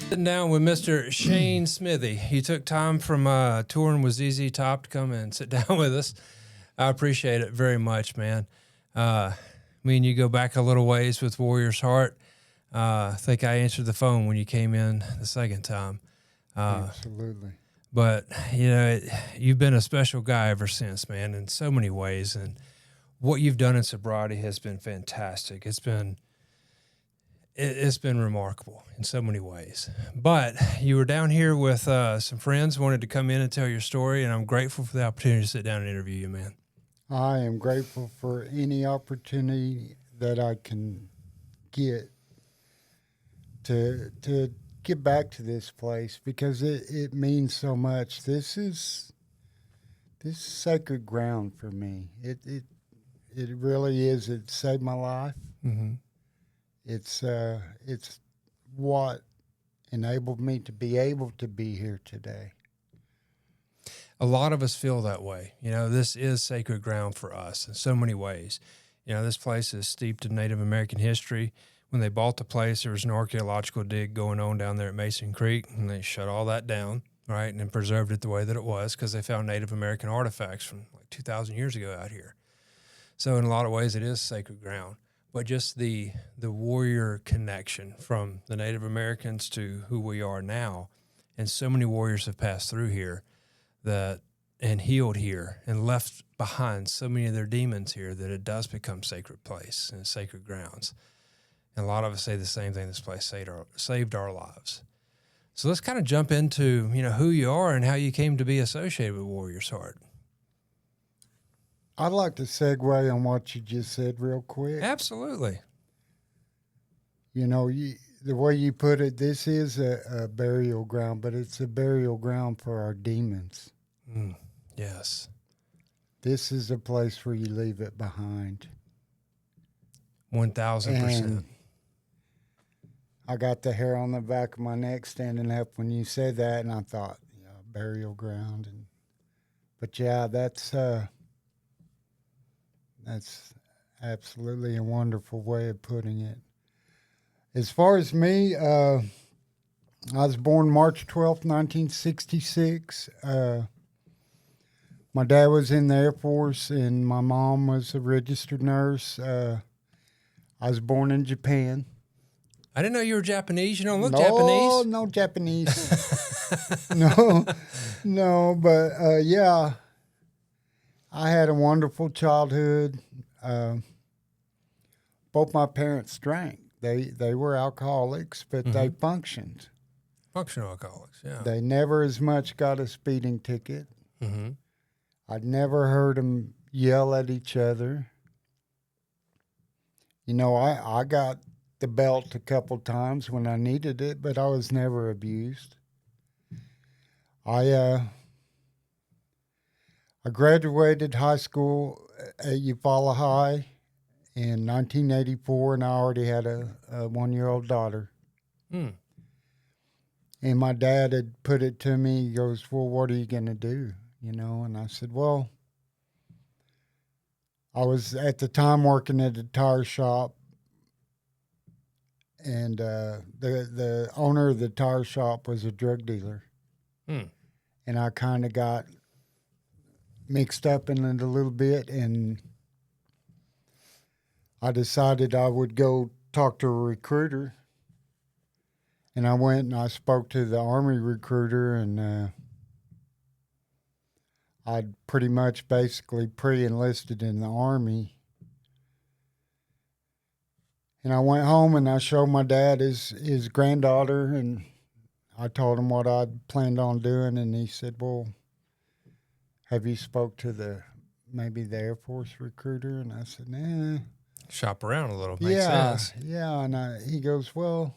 Sitting down with Mr. Shane Smithy. He took time from touring with ZZ Top to come and sit down with us. I appreciate it very much, man. Me and you go back a little ways with Warrior's Heart. I think I answered the phone when you came in the second time. Absolutely. But, you know, you've been a special guy ever since, man, in so many ways. And what you've done in sobriety has been fantastic. It's been remarkable in so many ways. But you were down here with some friends, wanted to come in and tell your story, and I'm grateful for the opportunity to sit down and interview you, man. I am grateful for any opportunity that I can get to get back to this place because it means so much. This is sacred ground for me. It really is. It saved my life. Mm-hmm. It's what enabled me to be able to be here today. A lot of us feel that way. You know, this is sacred ground for us in so many ways. You know, this place is steeped in Native American history. When they bought the place, there was an archaeological dig going on down there at Mason Creek, and they shut all that down, right, and then preserved it the way that it was because they found Native American artifacts from like 2,000 years ago out here. So in a lot of ways, it is sacred ground. But just the warrior connection from the Native Americans to who we are now, and so many warriors have passed through here and healed here and left behind so many of their demons here that it does become sacred place and sacred grounds. And a lot of us say the same thing. This place saved our lives. So let's kind of jump into, you know, who you are and how you came to be associated with Warrior's Heart. I'd like to segue on what you just said real quick. Absolutely. You know, the way you put it, this is a burial ground, but it's a burial ground for our demons. Yes. This is a place where you leave it behind. 1,000%. I got the hair on the back of my neck standing up when you said that, and I thought, yeah, burial ground. But yeah, that's absolutely a wonderful way of putting it. As far as me, I was born March 12th, 1966. My dad was in the Air Force, and my mom was a registered nurse. I was born in Japan. I didn't know you were Japanese. You don't look Japanese. No Japanese. no, but yeah, I had a wonderful childhood. Both my parents drank. They were alcoholics, but they functioned. Functional alcoholics, yeah. They never as much got a speeding ticket. Mm-hmm. I'd never heard them yell at each other. You know, I got the belt a couple times when I needed it, but I was never abused. I graduated high school at Eufaula High in 1984, and I already had a 1-year-old daughter. Mm. And my dad had put it to me, he goes, well, what are you going to do? You know, and I said, well, I was at the time working at a tire shop, and the owner of the tire shop was a drug dealer. Mm. And I kind of got mixed up in it a little bit, and I decided I would go talk to a recruiter. And I went and I spoke to the Army recruiter, and I'd pretty much basically pre-enlisted in the Army. And I went home and I showed my dad his granddaughter, and I told him what I'd planned on doing, and he said, well, have you spoke to maybe the Air Force recruiter? And I said, nah. Shop around a little. Makes sense. Yeah. And he goes, well,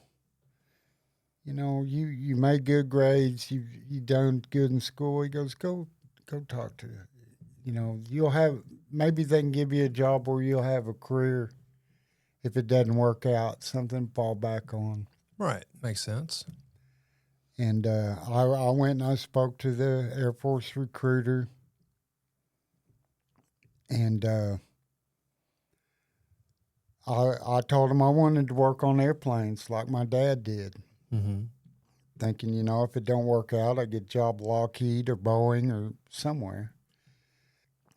you know, you made good grades. You done good in school. He goes, go talk to, you know, maybe they can give you a job where you'll have a career. If it doesn't work out, something to fall back on. Right. Makes sense. And I went and I spoke to the Air Force recruiter. And I told him I wanted to work on airplanes like my dad did. Mm-hmm. thinking, if it don't work out, I get a job Lockheed or Boeing or somewhere.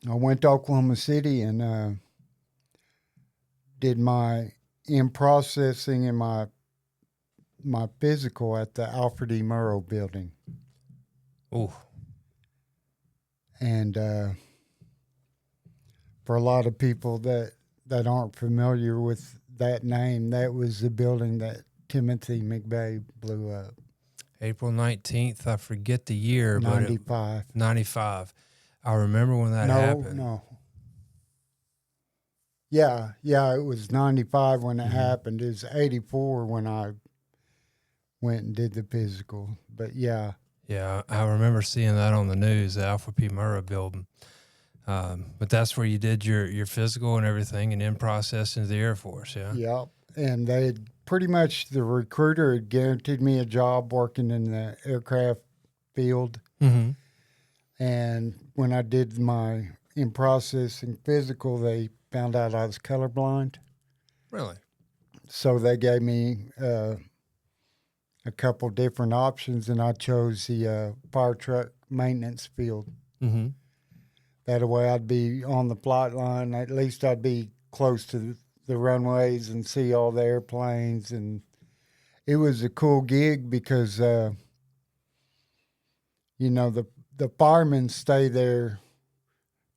I went to Oklahoma City and did my in processing and my physical at the Alfred E. Murrow building. Oh, And for a lot of people that aren't familiar with that name, that was the building that Timothy McVeigh blew up. April 19th. I forget the year, 95. 95. I remember when that No, happened. no. Yeah, it was 95 when it happened. It was 84 when I went and did the physical. But yeah. Yeah, I remember seeing that on the news, the Alpha P. Murrah building. But that's where you did your physical and everything and in process into the Air Force, yeah? Yep. And they had pretty much, the recruiter had guaranteed me a job working in the aircraft field. Mm-hmm. And when I did my in processing physical, they found out I was colorblind. Really? So they gave me a couple different options, and I chose the fire truck maintenance field. Mm-hmm. That way I'd be on the flight line. At least I'd be close to the runways and see all the airplanes. And it was a cool gig because, the firemen stay there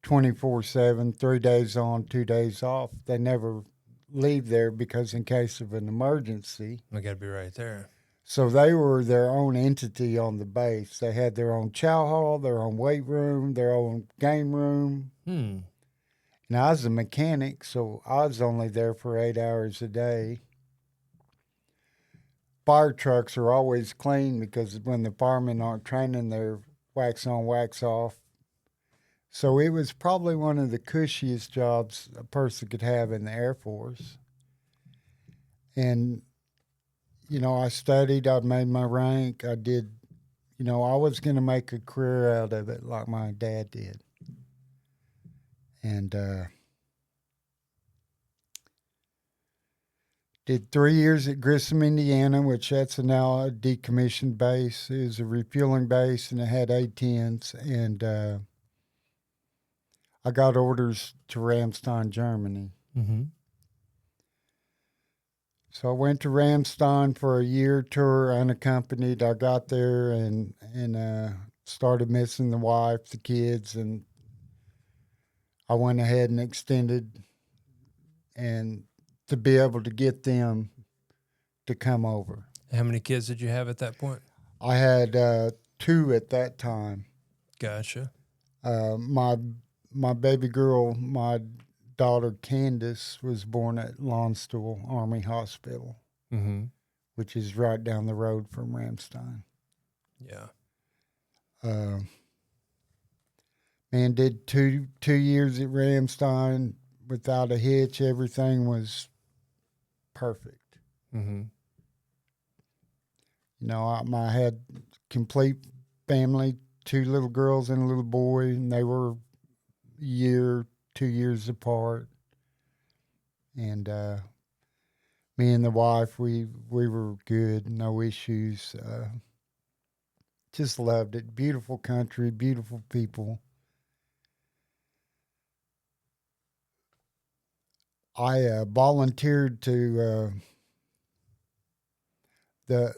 24/7, 3 days on, 2 days off. They never leave there because in case of an emergency. I got to be right there. So they were their own entity on the base. They had their own chow hall, their own weight room, their own game room. Hmm. And I was a mechanic, so I was only there for 8 hours a day. Fire trucks are always clean because when the firemen aren't training, they're wax on, wax off. So it was probably one of the cushiest jobs a person could have in the Air Force. And I studied, I made my rank, I did, I was going to make a career out of it like my dad did. And did 3 years at Grissom, Indiana, which that's now a decommissioned base. It was a refueling base, and it had A-10s. And I got orders to Ramstein, Germany. Mm-hmm. So I went to Ramstein for a year tour unaccompanied. I got there and started missing the wife, the kids, and I went ahead and extended and to be able to get them to come over. How many kids did you have at that point? I had 2 at that time. Gotcha. My baby girl, my daughter Candace, was born at Lonsdale Army Hospital, Mm-hmm. which is right down the road from Ramstein. Yeah. Man, did two years at Ramstein without a hitch. Everything was perfect. Mm-hmm. I had complete family, 2 little girls and a little boy, and they were a year, 2 years apart. And me and the wife, we were good, no issues. Just loved it. Beautiful country, beautiful people. I volunteered to the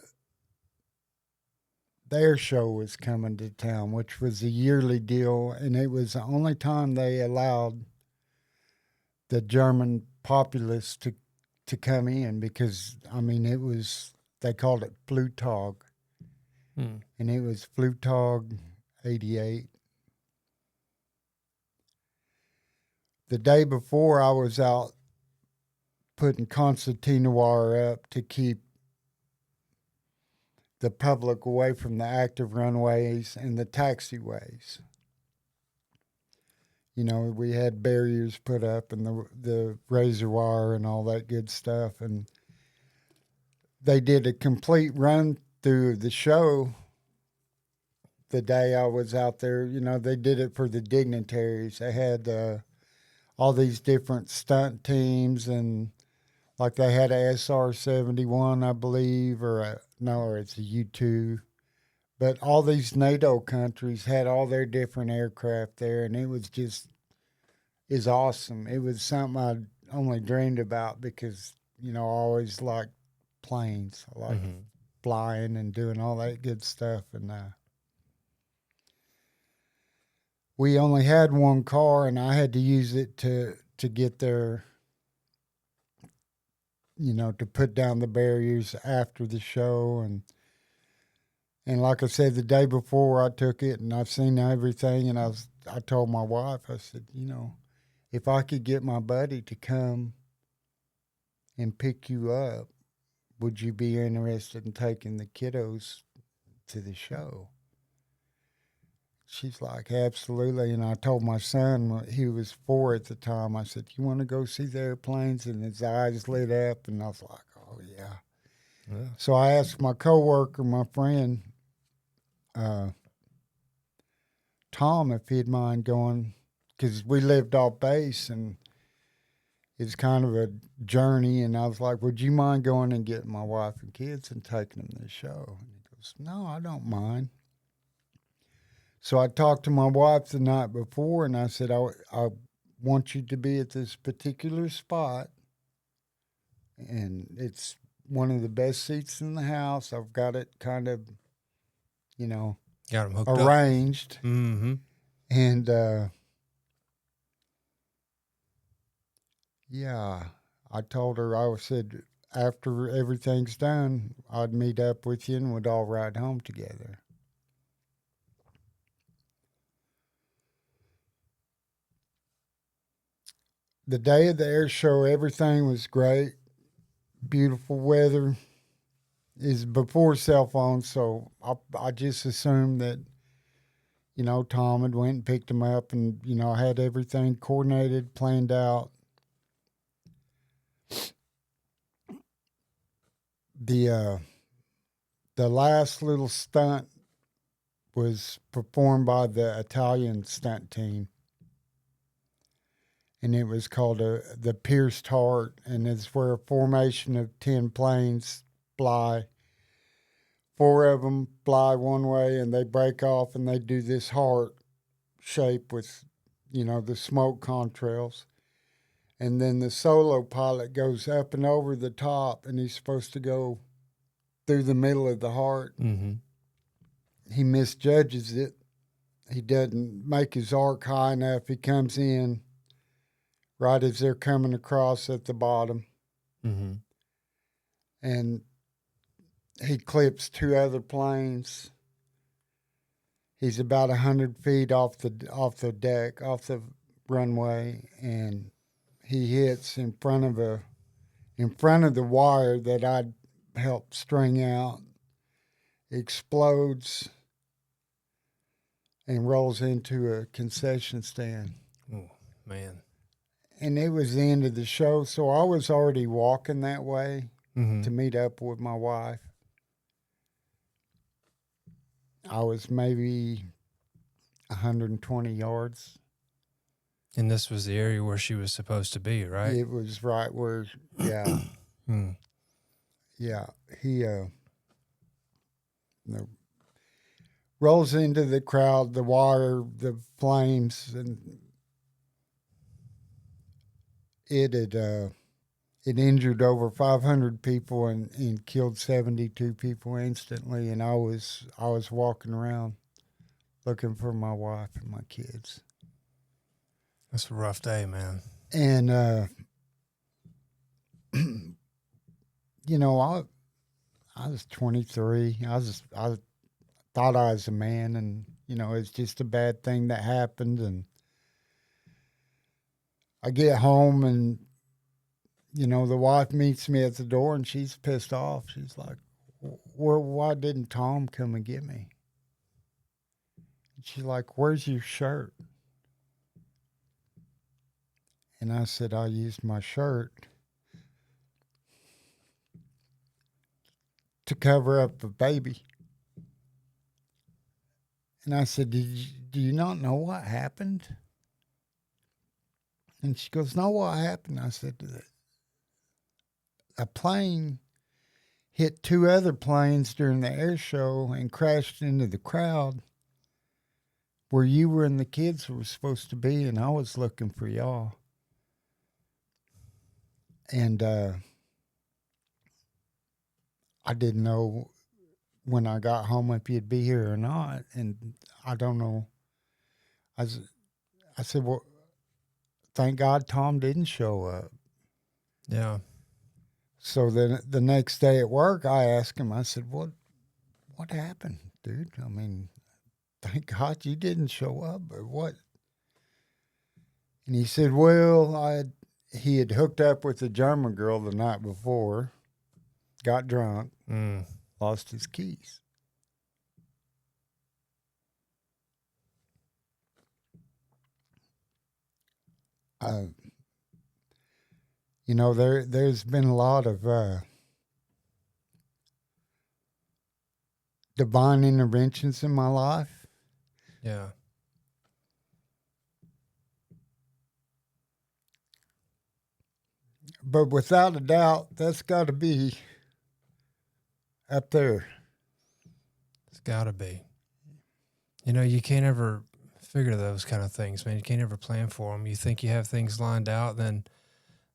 air show was coming to town, which was a yearly deal, and it was the only time they allowed the German populace to come in because, it was, they called it Flugtag, and it was Flugtag 88. The day before, I was out putting concertina wire up to keep the public away from the active runways and the taxiways. We had barriers put up and the razor wire and all that good stuff. And they did a complete run through the show the day I was out there. They did it for the dignitaries. They had all these different stunt teams, and like they had a SR-71, I believe, or a no, it's a U-2. But all these NATO countries had all their different aircraft there, and it was just is awesome. It was something I only dreamed about because I always liked planes. I like flying and doing all that good stuff, and we only had one car, and I had to use it to get there. To put down the barriers after the show, and like I said, the day before I took it, and I've seen everything, and I told my wife, I said, if I could get my buddy to come and pick you up, would you be interested in taking the kiddos to the show? She's like, absolutely. And I told my son, he was 4 at the time, I said, you want to go see the airplanes? And his eyes lit up, and I was like, oh, yeah. So I asked my coworker, my friend, Tom, if he'd mind going, because we lived off base, and it's kind of a journey. And I was like, would you mind going and getting my wife and kids and taking them to the show? And he goes, no, I don't mind. So I talked to my wife the night before, and I said, I want you to be at this particular spot, and it's one of the best seats in the house. I've got it kind of, got them hooked arranged. up. Mm-hmm. And, yeah, I told her, I said, after everything's done, I'd meet up with you and we'd all ride home together. The day of the air show, everything was great. Beautiful weather. Is before cell phones, so I just assumed that, Tom had went and picked him up, and, I had everything coordinated, planned out. The last little stunt was performed by the Italian stunt team, and it was called the Pierced Heart, and it's where a formation of 10 planes fly. 4 of them fly one way, and they break off, and they do this heart shape with, the smoke contrails. And then the solo pilot goes up and over the top, and he's supposed to go through the middle of the heart. Mm-hmm. He misjudges it. He doesn't make his arc high enough. He comes in right as they're coming across at the bottom. Mm-hmm. And he clips 2 other planes. He's about 100 feet off the deck, off the runway, and he hits in front of the wire that I'd helped string out, explodes, and rolls into a concession stand. Oh, man. And it was the end of the show, so I was already walking that way to meet up with my wife. I was maybe 120 yards. And this was the area where she was supposed to be, right? It was right where, yeah. Yeah. He rolls into the crowd, the wire, the flames, and it injured over 500 people and killed 72 people instantly. And I was walking around looking for my wife and my kids. That's a rough day, man. And I was 23. I thought I was a man, and it's just a bad thing that happened. And I get home, and the wife meets me at the door, and she's pissed off. She's like, why didn't Tom come and get me? And she's like, where's your shirt? And I said, I used my shirt to cover up a baby. And I said, do you not know what happened? And she goes, no, what happened? I said, a plane hit 2 other planes during the air show and crashed into the crowd where you were and the kids were supposed to be, and I was looking for y'all. And I didn't know when I got home if you'd be here or not. And I don't know. I said, well, thank God Tom didn't show up. Yeah. So then the next day at work, I asked him, I said, what happened, dude? I mean, thank God you didn't show up, or what? And he said, well, he had hooked up with a German girl the night before, got drunk, lost his keys. You know, there's been a lot of divine interventions in my life. Yeah. But without a doubt, that's got to be up there. It's got to be. You know, you can't ever figure those kind of things, man. You can't ever plan for them. You think you have things lined out, then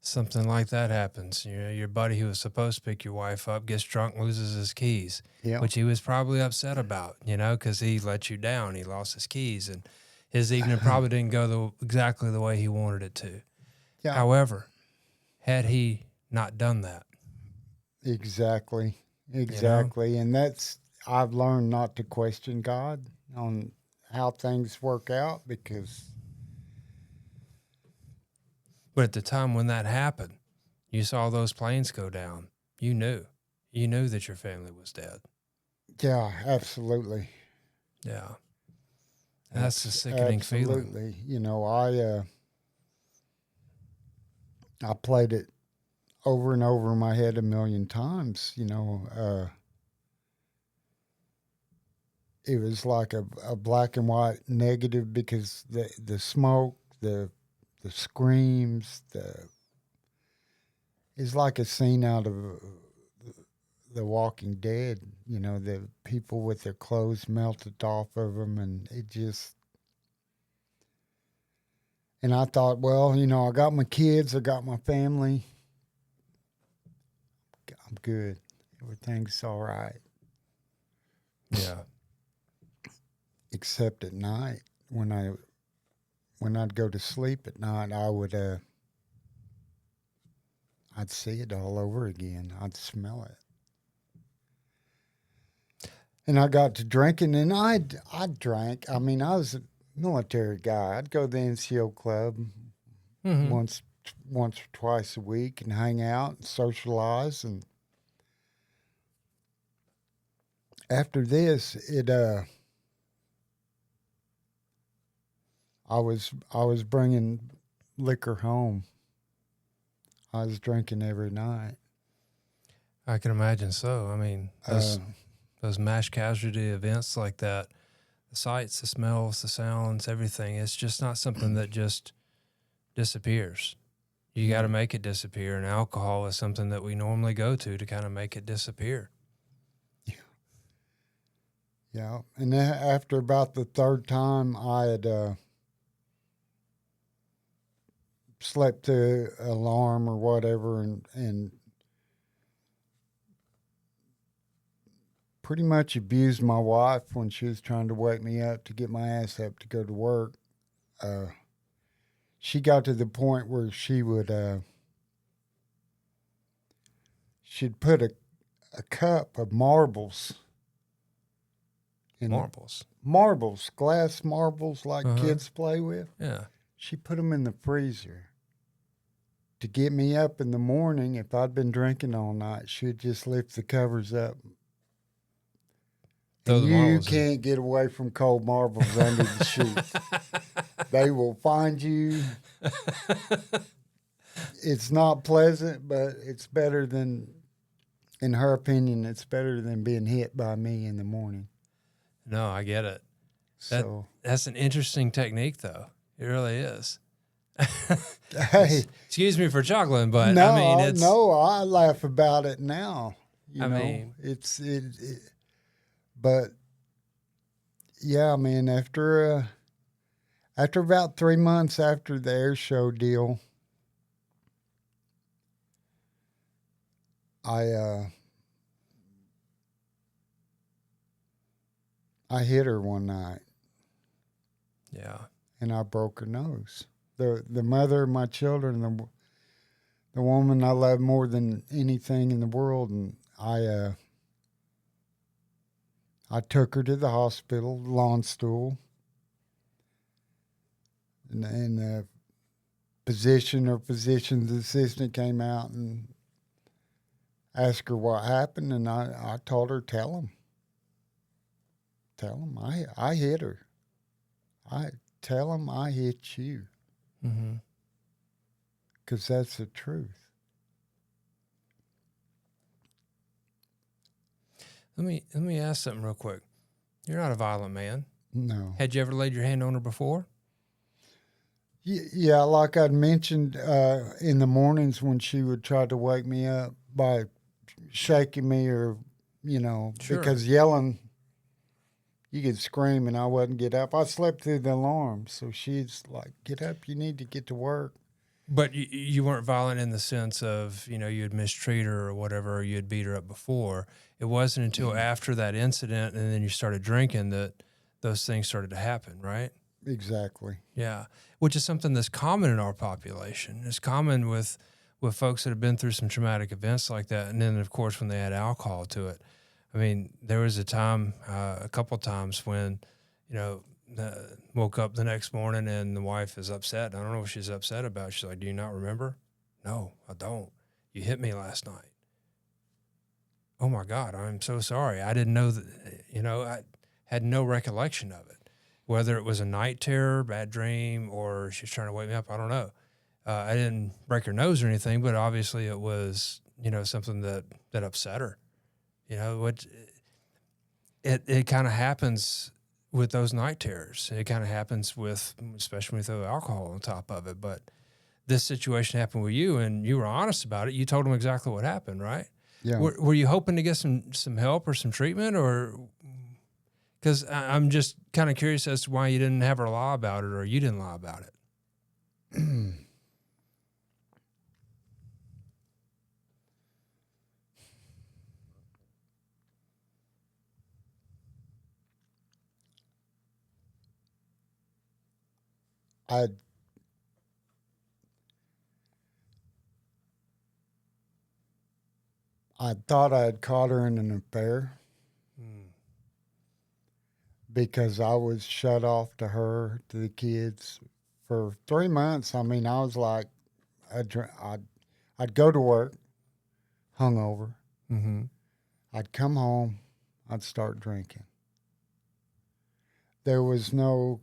something like that happens. You know, your buddy who was supposed to pick your wife up gets drunk, loses his keys, which he was probably upset about, you know, because he let you down. He lost his keys, and his evening probably didn't go exactly the way he wanted it to. Yeah. However, had he not done that. Exactly. You know? And I've learned not to question God on how things work out, because... But at the time when that happened, you saw those planes go down. You knew that your family was dead. Yeah, absolutely. Yeah. That's a sickening feeling. Absolutely. You know, I played it over and over in my head a million times. You know, it was like a black and white negative, because the smoke, the screams, it's like a scene out of The Walking Dead. You know, the people with their clothes melted off of them, and it just... And I thought, well, you know, I got my kids, I got my family. I'm good. Everything's all right. Yeah. Except at night, when I'd go to sleep at night, I'd see it all over again. I'd smell it. And I got to drinking, and I drank. I mean, I was a military guy. I'd go to the NCO club once or twice a week and hang out and socialize. And after this, I was bringing liquor home. I was drinking every night. I can imagine so. I mean, those mass casualty events like that, the sights, the smells, the sounds, everything, it's just not something that just disappears. You got to make it disappear, and alcohol is something that we normally go to kind of make it disappear. Yeah. And after about the third time, I had slept through an alarm or whatever, and pretty much abused my wife when she was trying to wake me up to get my ass up to go to work. She got to the point where she would she'd put a cup of marbles in marbles, glass marbles like kids play with. Yeah. She put them in the freezer to get me up in the morning. If I'd been drinking all night, she'd just lift the covers up. And you can't get away from cold marbles under the sheets. They will find you. It's not pleasant, but it's better than, in her opinion, it's better than being hit by me in the morning. No, I get it. So that's an interesting technique, though. It really is. Hey, excuse me for chuckling, but no, I mean, I laugh about it now. You I know, mean, but yeah, man, after about 3 months after the air show deal, I I hit her one night yeah. and I broke her nose. The mother of my children, the woman I love more than anything in the world, and I took her to the hospital, lawn stool, and the physician's assistant came out and asked her what happened, and I told her, tell him I hit her. I tell him I hit you, Mm-hmm. because that's the truth. Let me ask something real quick. You're not a violent man. No. Had you ever laid your hand on her before? Yeah, like I'd mentioned, in the mornings when she would try to wake me up by shaking me, or, Sure. because yelling, you could scream and I wouldn't get up. I slept through the alarm. So she's like, get up, you need to get to work. But you weren't violent in the sense of, you had mistreated her or whatever, or you had beat her up before. It wasn't until after that incident and then you started drinking that those things started to happen, right? Exactly. Yeah, which is something that's common in our population. It's common with folks that have been through some traumatic events like that, and then of course when they add alcohol to it. I mean, there was a couple times when, woke up the next morning and the wife is upset. I don't know what she's upset about. She's like, "Do you not remember?" "No, I don't. You hit me last night." "Oh my God, I'm so sorry. I didn't know that." I had no recollection of it. Whether it was a night terror, bad dream, or she was trying to wake me up, I don't know. I didn't break her nose or anything, but obviously it was, something that upset her. What it kind of happens with those night terrors. It kind of happens especially with the alcohol on top of it. But this situation happened with you, and you were honest about it. You told them exactly what happened, right? Yeah. Were you hoping to get some help or some treatment, or? Because I'm just kind of curious as to why you didn't have her lie about it, or you didn't lie about it. I I thought I had caught her in an affair Mm. because I was shut off to her, to the kids, for 3 months. I mean, I was like, I'd go to work hungover. Mm-hmm. I'd come home. I'd start drinking. There was no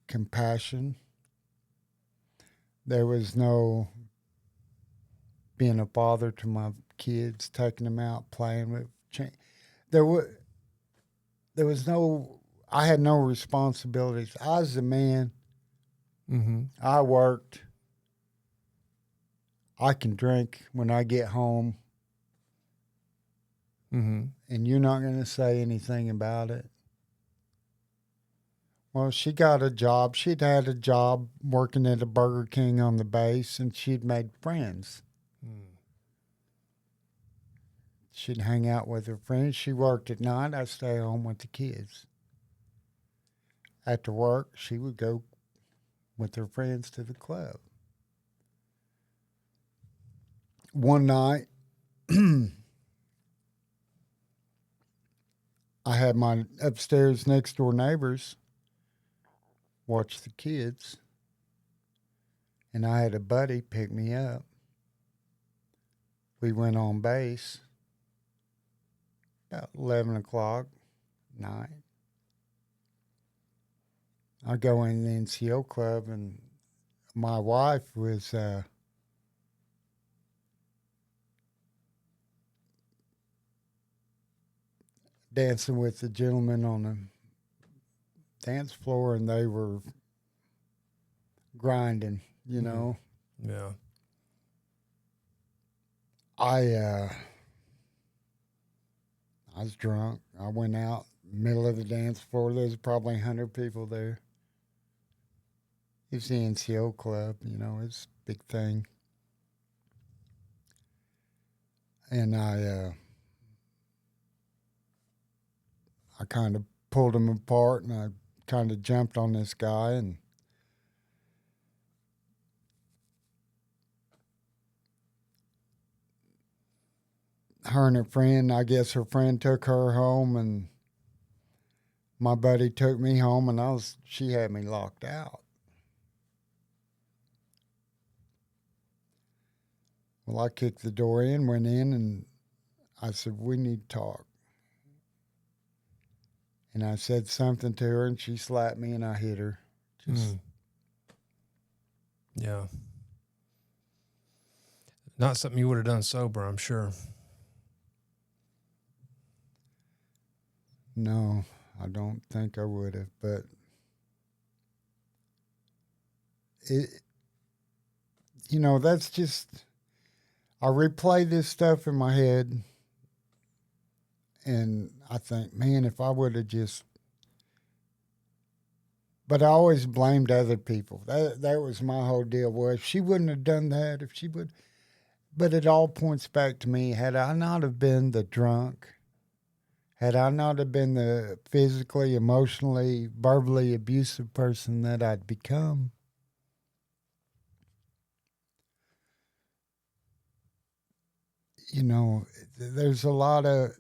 compassion. There was no being a father to my kids, taking them out, playing with. There was there was no. I had no responsibilities. I was a man. Mm-hmm. I worked. I can drink when I get home, Mm-hmm. and you're not going to say anything about it. Well, she got a job. She'd had a job working at a Burger King on the base, and she'd made friends. Mm. She'd hang out with her friends. She worked at night. I'd stay home with the kids. After work, she would go with her friends to the club. One night, I had my upstairs next door neighbors watch the kids, and I had a buddy pick me up. We went on base about 11 o'clock night. I go in the NCO club, and my wife was dancing with the gentleman on the dance floor, and they were grinding, you Mm. know. Yeah. I I was drunk. I went out, middle of the dance floor. There's probably 100 people there. It's the NCO club, it's a big thing. And I kind of pulled him apart, and I kind of jumped on this guy, and her and her friend, I guess her friend took her home, and my buddy took me home, and she had me locked out. Well, I kicked the door in, went in, and I said, we need to talk. And I said something to her, and she slapped me, and I hit her. Yeah. Not something you would have done sober, I'm sure. No, I don't think I would have, but that's just, I replay this stuff in my head, and I think, man, if I would have just, but I always blamed other people. That was my whole deal. Well, if she wouldn't have done that, if she would, but it all points back to me. Had I not have been the drunk, had I not have been the physically, emotionally, verbally abusive person that I'd become, there's a lot of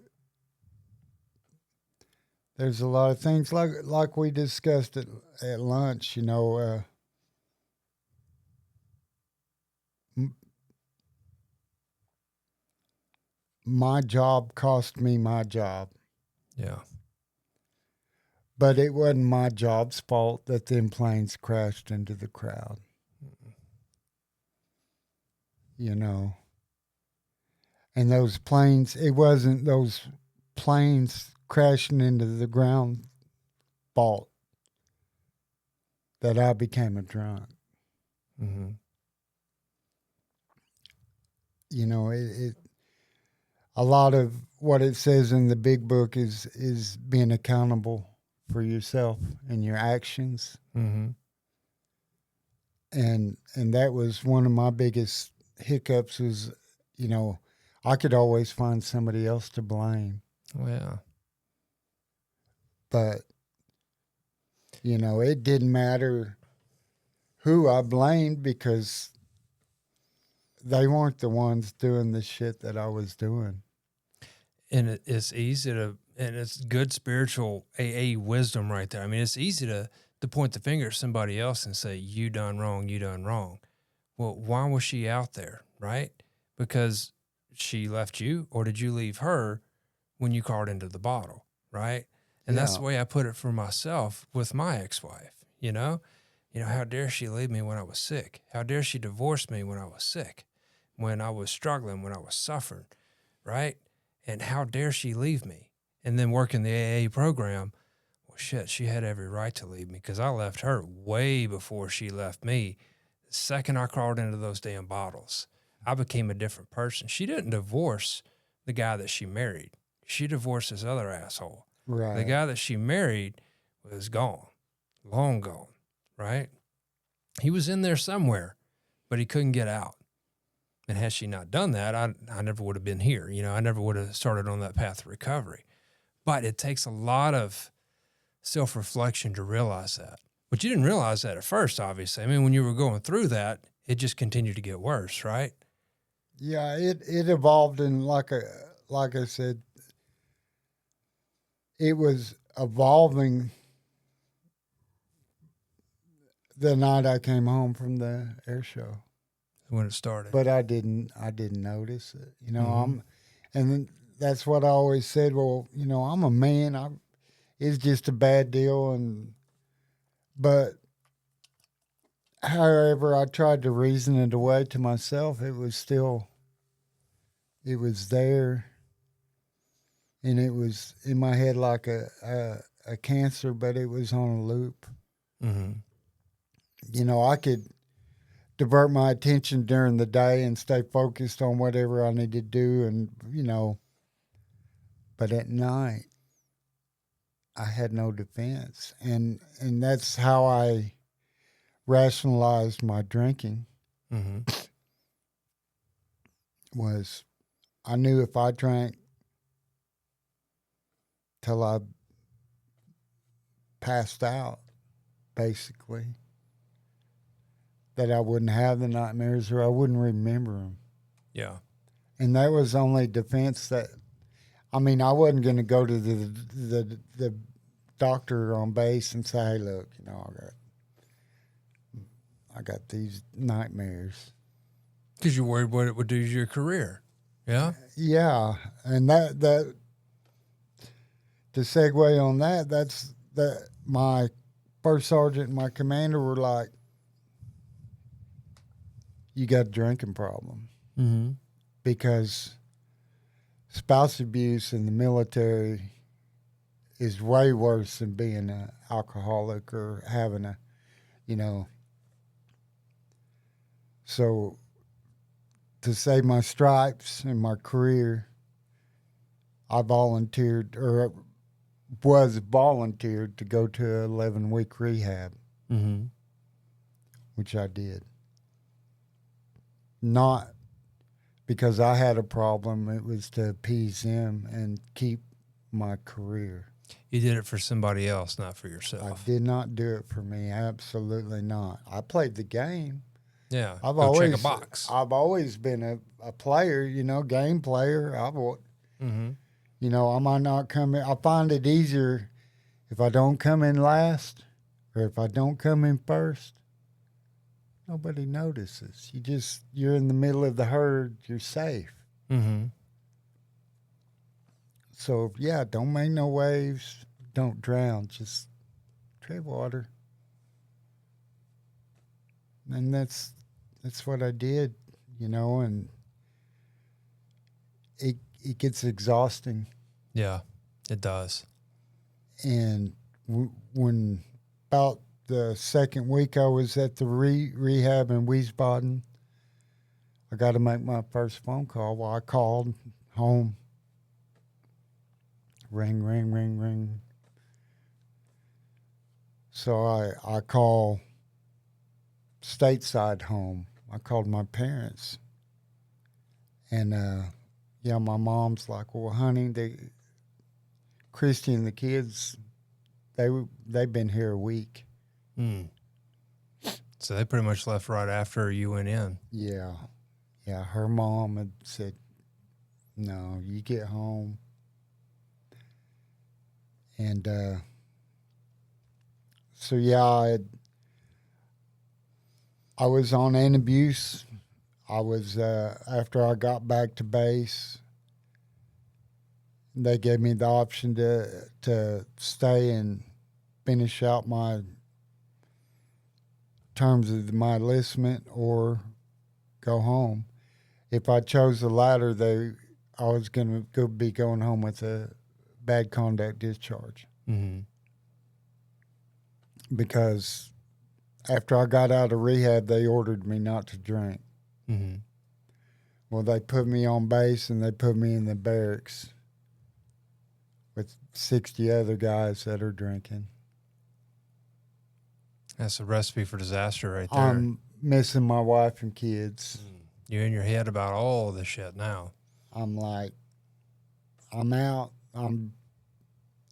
things like we discussed at lunch. My job cost me my job. Yeah. But it wasn't my job's fault that them planes crashed into the crowd. And those planes, it wasn't those planes crashing into the ground fault that I became a drunk. Mm-hmm. A lot of what it says in the big book is being accountable for yourself and your actions. Mm-hmm. And that was one of my biggest hiccups was, I could always find somebody else to blame. Oh, yeah. But, it didn't matter who I blamed because they weren't the ones doing the shit that I was doing. And it's easy to, and it's good spiritual AA wisdom right there. I mean, it's easy to point the finger at somebody else and say, you done wrong, you done wrong. Well, why was she out there, right? Because she left you, or did you leave her when you crawled into the bottle, right? And that's the way I put it for myself with my ex-wife, how dare she leave me when I was sick? How dare she divorce me when I was sick, when I was struggling, when I was suffering, right? And how dare she leave me? And then work in the AA program, well, shit, she had every right to leave me because I left her way before she left me. The second I crawled into those damn bottles, I became a different person. She didn't divorce the guy that she married. She divorced this other asshole. Right. The guy that she married was gone, long gone, right? He was in there somewhere, but he couldn't get out. And had she not done that, I never would have been here. I never would have started on that path of recovery. But it takes a lot of self-reflection to realize that. But you didn't realize that at first, obviously. I mean, when you were going through that, it just continued to get worse, right? Yeah, it evolved, and like I said, it was evolving the night I came home from the air show. When it started. But I didn't notice it. And then that's what I always said. Well, I'm a man. It's just a bad deal, but however I tried to reason it away to myself, it was there, and it was in my head like a cancer, but it was on a loop. Mm-hmm. I could divert my attention during the day and stay focused on whatever I need to do, and But at night, I had no defense. And that's how I rationalized my drinking Mm-hmm. was I knew if I drank till I passed out, basically, that I wouldn't have the nightmares or I wouldn't remember them. Yeah. And that was only defense that, I mean, I wasn't going to go to the doctor on base and say, hey, look, I got these nightmares. Because you're worried what it would do to your career. Yeah. Yeah. And that to segue on that's that my first sergeant and my commander were like, you got a drinking problem. Mm-hmm. Because spouse abuse in the military is way worse than being an alcoholic or having a, so to save my stripes and my career, I volunteered or was volunteered to go to an 11-week rehab, Mm-hmm. which I did. Not because I had a problem, it was to appease him and keep my career. You did it for somebody else, not for I yourself. did not do it for me, absolutely not. I played the game. Yeah. I've Go always check a box. I've always been a player, game player. Mm-hmm. I might not come in. I find it easier if I don't come in last or if I don't come in first. Nobody notices. You're in the middle of the herd. You're safe. Mm-hmm. So yeah, don't make no waves. Don't drown. Just tread water. And that's what I did, and it gets exhausting. Yeah, it does. And when about the second week I was at the rehab in Wiesbaden, I got to make my first phone call. Well, I called home. Ring, ring, ring, ring. So I call stateside home. I called my parents. And, my mom's like, well, honey, Christy and the kids, they've been here a week. Mm. So they pretty much left right after you went in. Yeah. Yeah, her mom had said, no, you get home. And so, yeah, I was on antabuse. I was, after I got back to base, they gave me the option to stay and finish out my terms of my enlistment or go home. If I chose the latter, I was going to be going home with a bad conduct discharge. Mm-hmm. Because after I got out of rehab, they ordered me not to drink. Mm-hmm. Well, they put me on base and they put me in the barracks with 60 other guys that are drinking. That's a recipe for disaster right there. I'm missing my wife and kids. You're in your head about all this shit now. I'm like, I'm out. I'm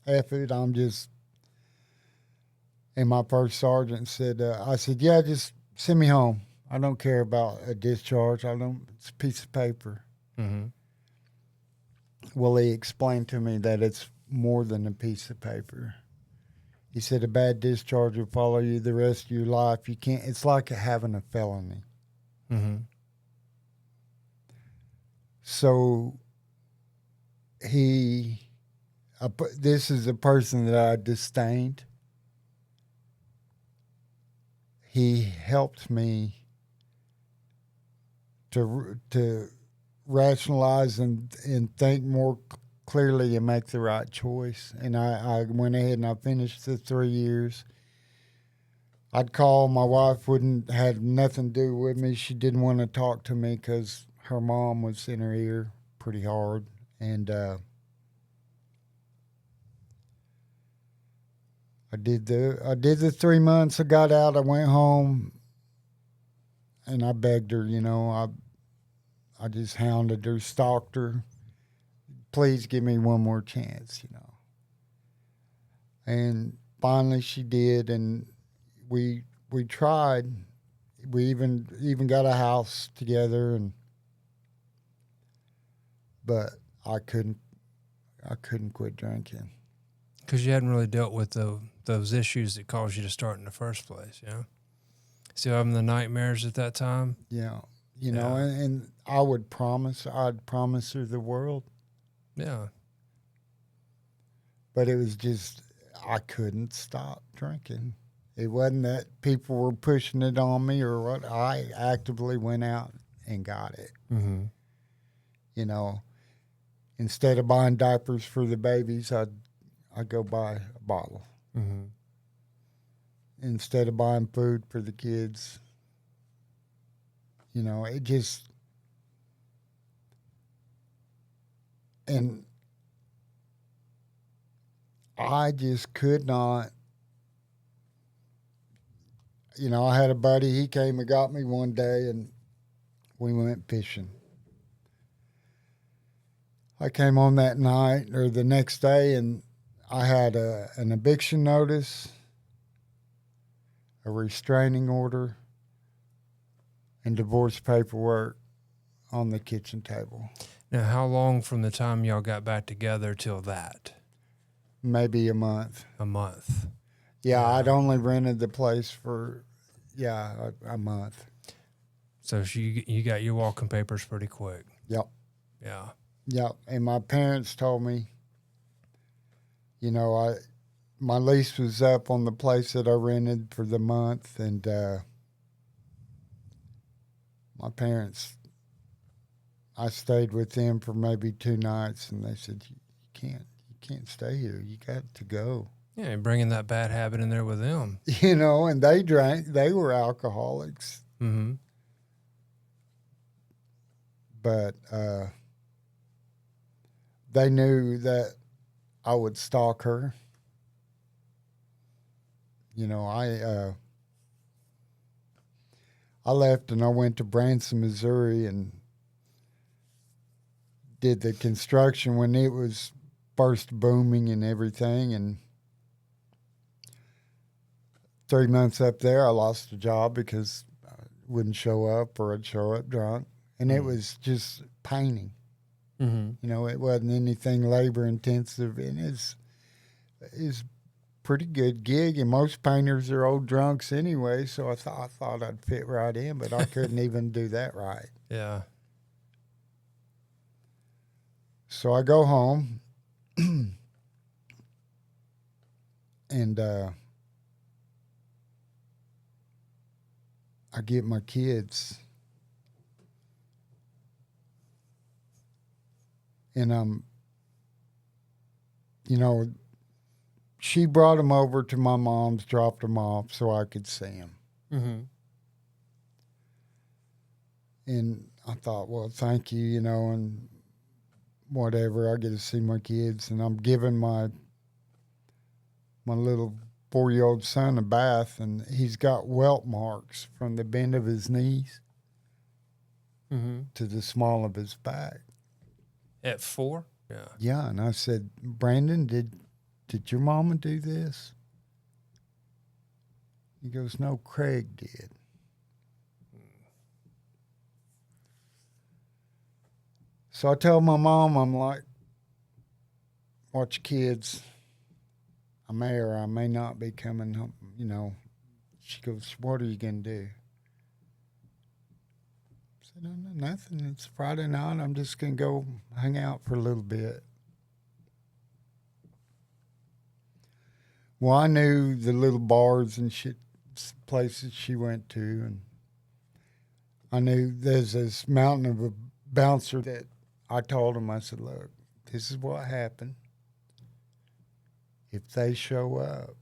effed. I'm just. And my first sergeant said, I said, yeah, just send me home. I don't care about a discharge. It's a piece of paper. Mm-hmm. Well, he explained to me that it's more than a piece of paper. He said a bad discharge will follow you the rest of your life. You can't. It's like having a felony. Mm-hmm. So this is a person that I disdained. He helped me to rationalize and think more clearly and make the right choice. And I went ahead and I finished the 3 years. I'd call. My wife had nothing to do with me. She didn't want to talk to me because her mom was in her ear pretty hard. And I did the 3 months. I got out. I went home, and I begged her. I just hounded her, stalked her. Please give me one more chance. And finally she did, and we tried. We even got a house together, but I couldn't quit drinking. Because you hadn't really dealt with those issues that caused you to start in the first place, Still having the nightmares at that time? Yeah. Yeah. And I'd promise her the world. Yeah. But it was just, I couldn't stop drinking. It wasn't that people were pushing it on me or what. I actively went out and got it. Mm-hmm. Instead of buying diapers for the babies, I'd go buy a bottle. Mm-hmm. Instead of buying food for the kids, it just, and I just could not. I had a buddy, he came and got me one day, and we went fishing. I came home that night or the next day, and I had an eviction notice, a restraining order, and divorce paperwork on the kitchen table. Now, how long from the time y'all got back together till that? Maybe a month. A month. Yeah, I'd only rented the place for, a month. So you got your walking papers pretty quick. Yep. Yeah. Yep. And my parents told me, my lease was up on the place that I rented for the month, and my parents, I stayed with them for maybe 2 nights, and they said, you can't stay here. You got to go. Yeah, you're bringing that bad habit in there with them. And they drank. They were alcoholics. Mm-hmm. But they knew that I would stalk her. I left and I went to Branson, Missouri, and did the construction when it was first booming and everything. And 3 months up there, I lost a job because I wouldn't show up, or I'd show up drunk. And it was just painting. Mm-hmm. It wasn't anything labor intensive, and it's pretty good gig. And most painters are old drunks anyway, so I thought I'd fit right in, but I couldn't even do that right. Yeah. So I go home, and I get my kids, and she brought them over to my mom's, dropped them off so I could see them. Mm-hmm. And I thought, well, thank you, and whatever. I get to see my kids, and I'm giving my little 4-year-old son a bath, and he's got welt marks from the bend of his knees to the small of his back. At 4? Yeah. Yeah, and I said, Brandon, did your mama do this? He goes, no, Craig did. So I tell my mom, I'm like, watch kids. I may or I may not be coming home, She goes, what are you going to do? I said, no, nothing. It's Friday night. I'm just going to go hang out for a little bit. Well, I knew the little bars and shit places she went to, and I knew there's this mountain of a bouncer that I told him, I said, look, this is what happened. If they show up,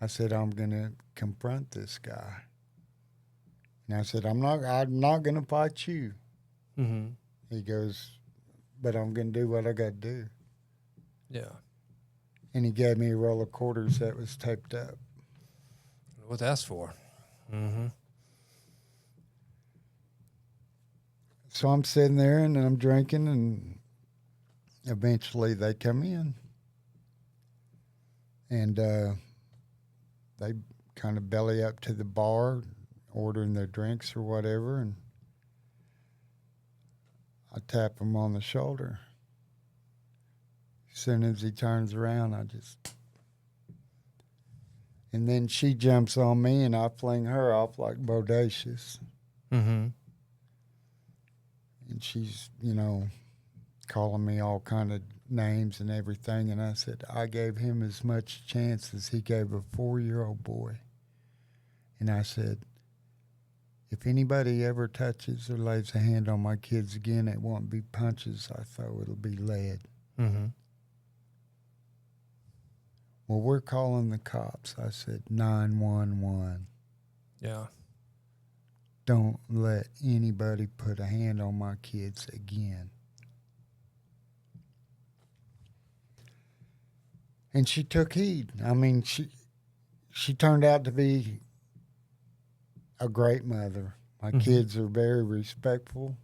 I said, I'm going to confront this guy. And I said, I'm not going to fight you. Mm-hmm. He goes, but I'm going to do what I got to do. Yeah. and he gave me a roll of quarters that was taped up. What that's for? Mm-hmm. So I'm sitting there and I'm drinking, and eventually they come in, and they kind of belly up to the bar, ordering their drinks or whatever, and I tap him on the shoulder. As soon as he turns around, and then she jumps on me, and I fling her off like bodacious. Mm-hmm. And she's, calling me all kind of names and everything. And I said, I gave him as much chance as he gave a 4-year-old boy. And I said, if anybody ever touches or lays a hand on my kids again, it won't be punches I throw, it'll be lead. Mm-hmm. Well, we're calling the cops. I said, 911. Yeah. Don't let anybody put a hand on my kids again. And she took heed. I mean, she turned out to be a great mother. My kids are very respectful.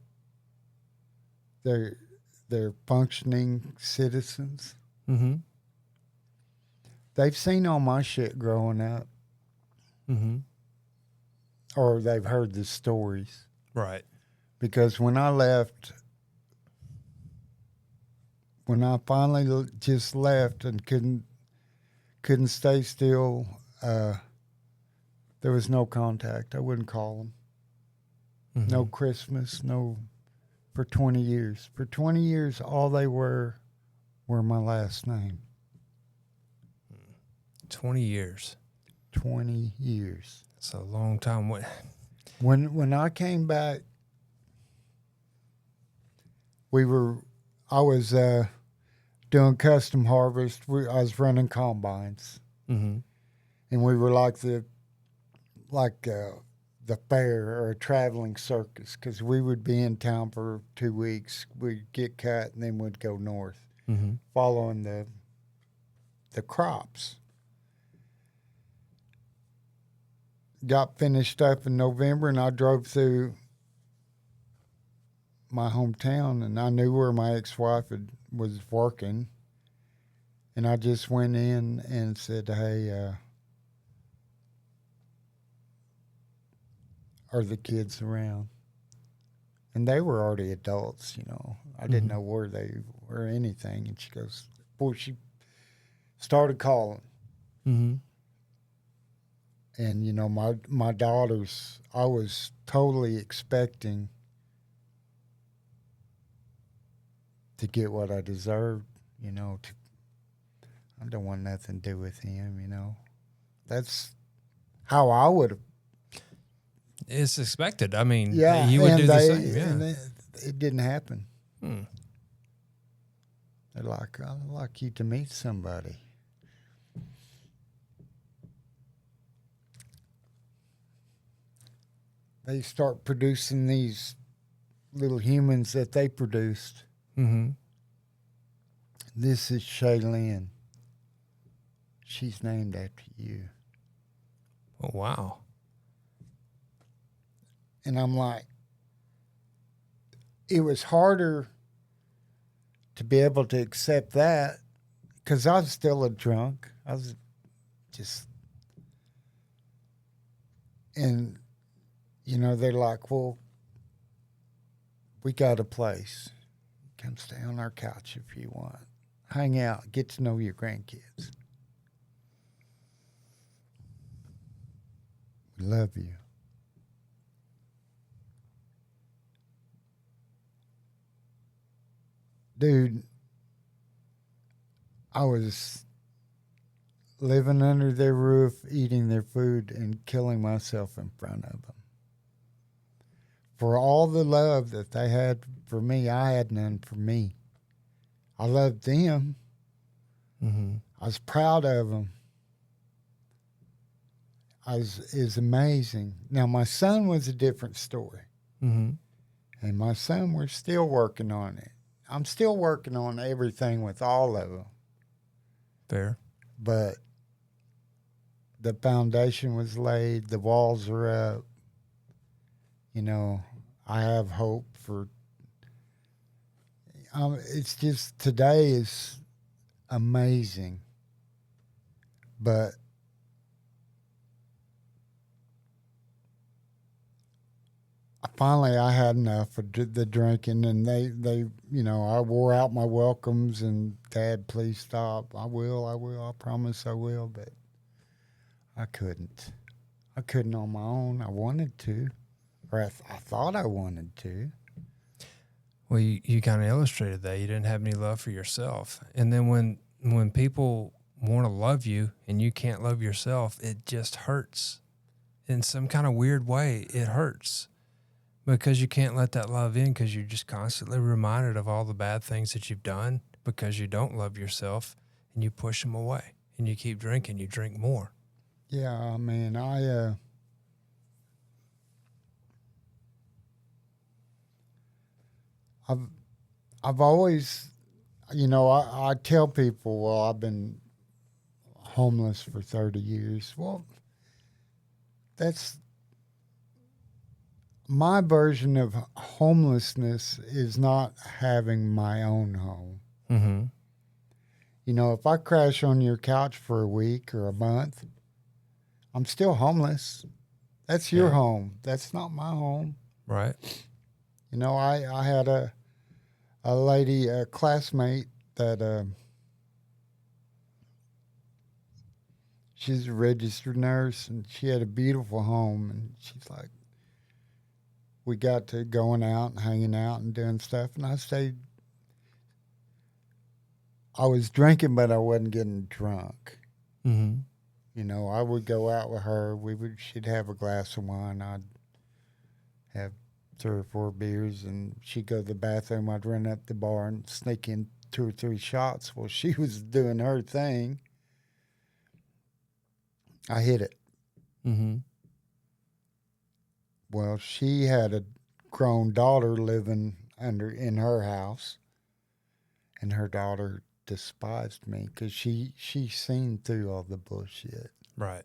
They're functioning citizens. Mm-hmm. They've seen all my shit growing up. Mm-hmm. Or they've heard the stories. Right. Because when I finally just left and couldn't stay still, there was no contact. I wouldn't call them. Mm-hmm. No Christmas, for 20 years. For 20 years, all they were my last name. 20 years. 20 years. That's a long time. When I came back, I was doing custom harvest. I was running combines, Mm-hmm. and we were like the fair or a traveling circus, because we would be in town for 2 weeks. We'd get cut, and then we'd go north, Mm-hmm. following the crops. Got finished up in November, and I drove through my hometown, and I knew where my ex-wife was working, and I just went in and said, hey, are the kids around? And they were already adults, I didn't know where they were or anything. And she goes, boy, she started calling. Mm-hmm. And, my daughters, I was totally expecting to get what I deserved, I don't want nothing to do with him, That's how I would have. It's expected. I mean, Yeah, you would do the same. And Yeah. it didn't happen. Hmm. They're like, I'd like you to meet somebody. They start producing these little humans that they produced. Mm-hmm. This is Shaylin. She's named after you. Oh, wow. And I'm like, it was harder to be able to accept that because I was still a drunk. I was just, and, they're like, well, we got a place. Come stay on our couch if you want. Hang out, get to know your grandkids. We love you. Dude, I was living under their roof, eating their food, and killing myself in front of them. For all the love that they had for me, I had none for me. I loved them. Mm-hmm. I was proud of them. It was amazing. Now, my son was a different story. Mm-hmm. And my son, we're still working on it. I'm still working on everything with all of them. Fair. but the foundation was laid. The walls are up. You know, I have hope for. It's just today is amazing, but finally I had enough of the drinking, and they I wore out my welcomes, and Dad, please stop. I promise I will, but I couldn't. I couldn't on my own. I wanted to, or I thought I wanted to. Well, you kind of illustrated that you didn't have any love for yourself, and then when people want to love you and you can't love yourself, it just hurts in some kind of weird way. It hurts because you can't let that love in because you're just constantly reminded of all the bad things that you've done because you don't love yourself, and you push them away, and you keep drinking. You drink more. Yeah, I mean, I've always, I tell people, well, I've been homeless for 30 years. Well, that's my version of homelessness is not having my own home. Mm-hmm. If I crash on your couch for a week or a month, I'm still homeless. That's your Yeah. home. That's not my home. Right. I had a lady, a classmate that she's a registered nurse, and she had a beautiful home, and she's like, we got to going out and hanging out and doing stuff, and I was drinking, but I wasn't getting drunk. Mm-hmm. I would go out with her. She'd have a glass of wine. I'd have 3 or 4 beers, and she'd go to the bathroom. I'd run up the bar and sneak in 2 or 3 shots. Well, she was doing her thing. I hit it. Mm-hmm. Well, she had a grown daughter living in her house, and her daughter despised me because she seen through all the bullshit. Right.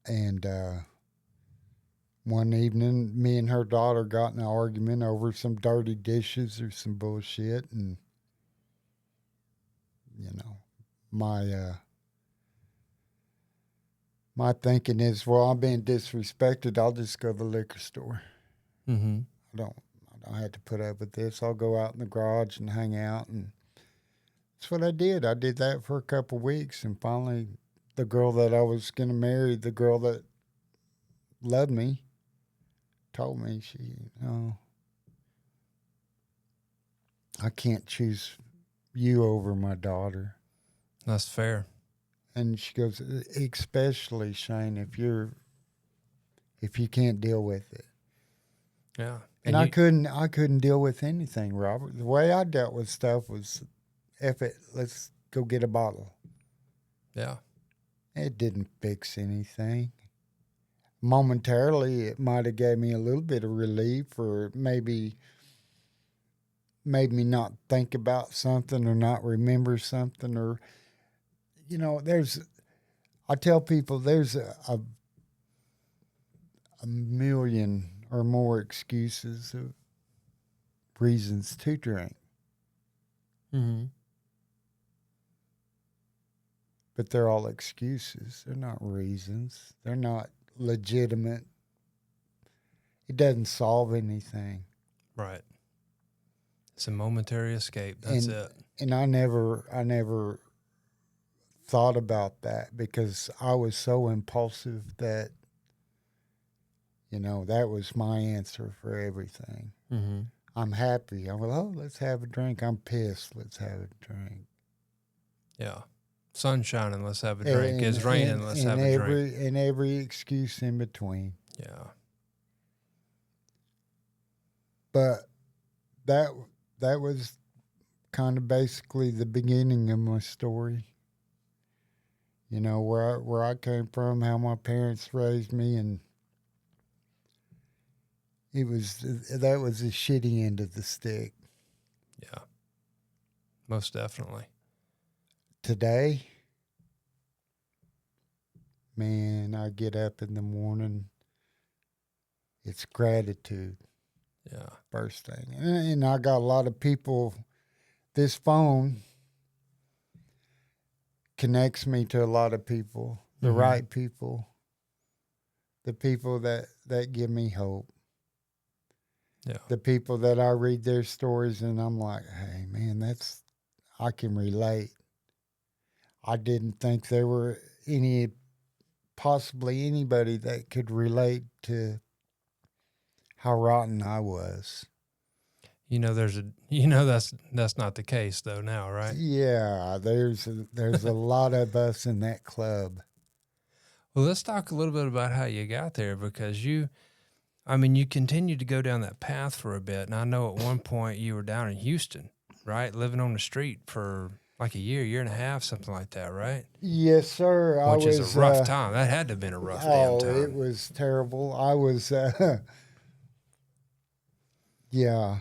And one evening, me and her daughter got in an argument over some dirty dishes or some bullshit, and my my thinking is, well, I'm being disrespected. I'll just go to the liquor store. Mm-hmm. I don't have to put up with this. I'll go out in the garage and hang out, and that's what I did. I did that for a couple of weeks, and finally, the girl that I was going to marry, the girl that loved me, told me, I can't choose you over my daughter. That's fair. And she goes, especially Shane, if you can't deal with it. Yeah. And I couldn't deal with anything, Robert. The way I dealt with stuff was, F it, let's go get a bottle. Yeah. It didn't fix anything. Momentarily, it might have gave me a little bit of relief, or maybe made me not think about something or not remember something, or I tell people there's a million or more excuses of reasons to drink. Mm-hmm. But they're all excuses. They're not reasons. They're not legitimate. It doesn't solve anything. Right. It's a momentary escape. That's it. And I never thought about that because I was so impulsive that, that was my answer for everything. Mm-hmm. I'm happy. I'm like, oh, let's have a drink. I'm pissed. Let's have a drink. Yeah. Sun's shining, let's have a drink. It's raining, let's have a drink. And every excuse in between. Yeah. But that was kind of basically the beginning of my story. Where I came from, how my parents raised me, and that was the shitty end of the stick. Yeah. most definitely. Today, man, I get up in the morning, it's gratitude. Yeah. First thing. And I got a lot of people, this phone connects me to a lot of people, the right people, the people that give me hope. Yeah. The people that I read their stories and I'm like, hey, man, I can relate. I didn't think there were possibly anybody that could relate to how rotten I was. That's not the case though now, right? Yeah, there's a lot of us in that club. Well, let's talk a little bit about how you got there, because you continued to go down that path for a bit. And I know at one point you were down in Houston, right? Living on the street for like a year and a half, something like that, right? Yes, sir. I Which is a was. rough time. That had to have been a rough damn Oh, it time. was terrible. I was. Yeah.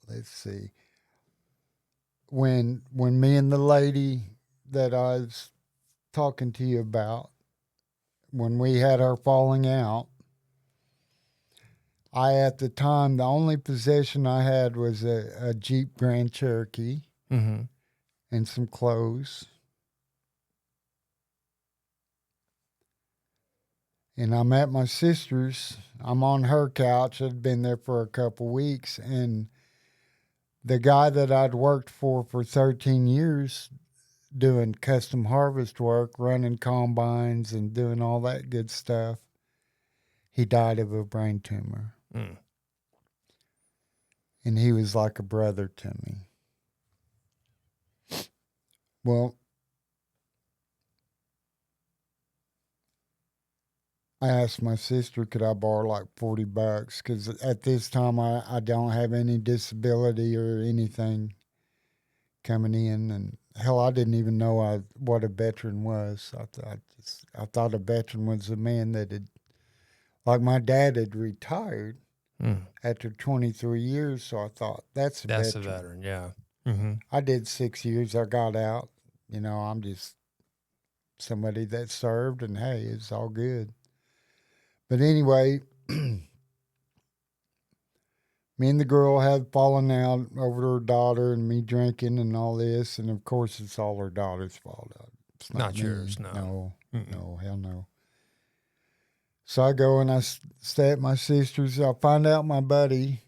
Let's see. When me and the lady that I was talking to you about, when we had our falling out, at the time, the only possession I had was a Jeep Grand Cherokee Mm-hmm. and some clothes. And I'm at my sister's. I'm on her couch. I'd been there for a couple weeks. And the guy that I'd worked for 13 years doing custom harvest work, running combines and doing all that good stuff, he died of a brain tumor. Mm. And he was like a brother to me. Well, I asked my sister, could I borrow like $40? Because at this time, I don't have any disability or anything coming in. And hell, I didn't even know what a veteran was. I thought a veteran was a man that had, like my dad had retired after 23 years. So I thought, that's a That's veteran. a veteran, yeah. Mm-hmm. I did 6 years. I got out. I'm just somebody that served, and hey, it's all good. But anyway, me and the girl had fallen out over her daughter and me drinking and all this. And of course, it's all her daughter's fault. It's not me. Yours, no. No, hell no. So I go and I stay at my sister's. I find out my buddy,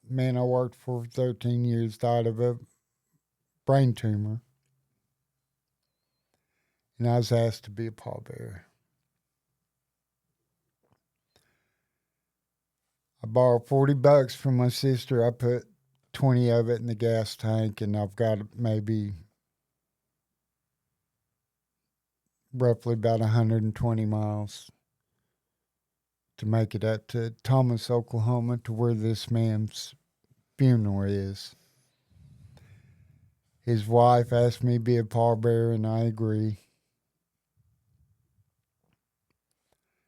man I worked for 13 years, died of a brain tumor. And I was asked to be a pallbearer. I borrowed $40 from my sister. I put 20 of it in the gas tank, and I've got maybe roughly about 120 miles to make it up to Thomas, Oklahoma, to where this man's funeral is. His wife asked me to be a pallbearer, and I agree.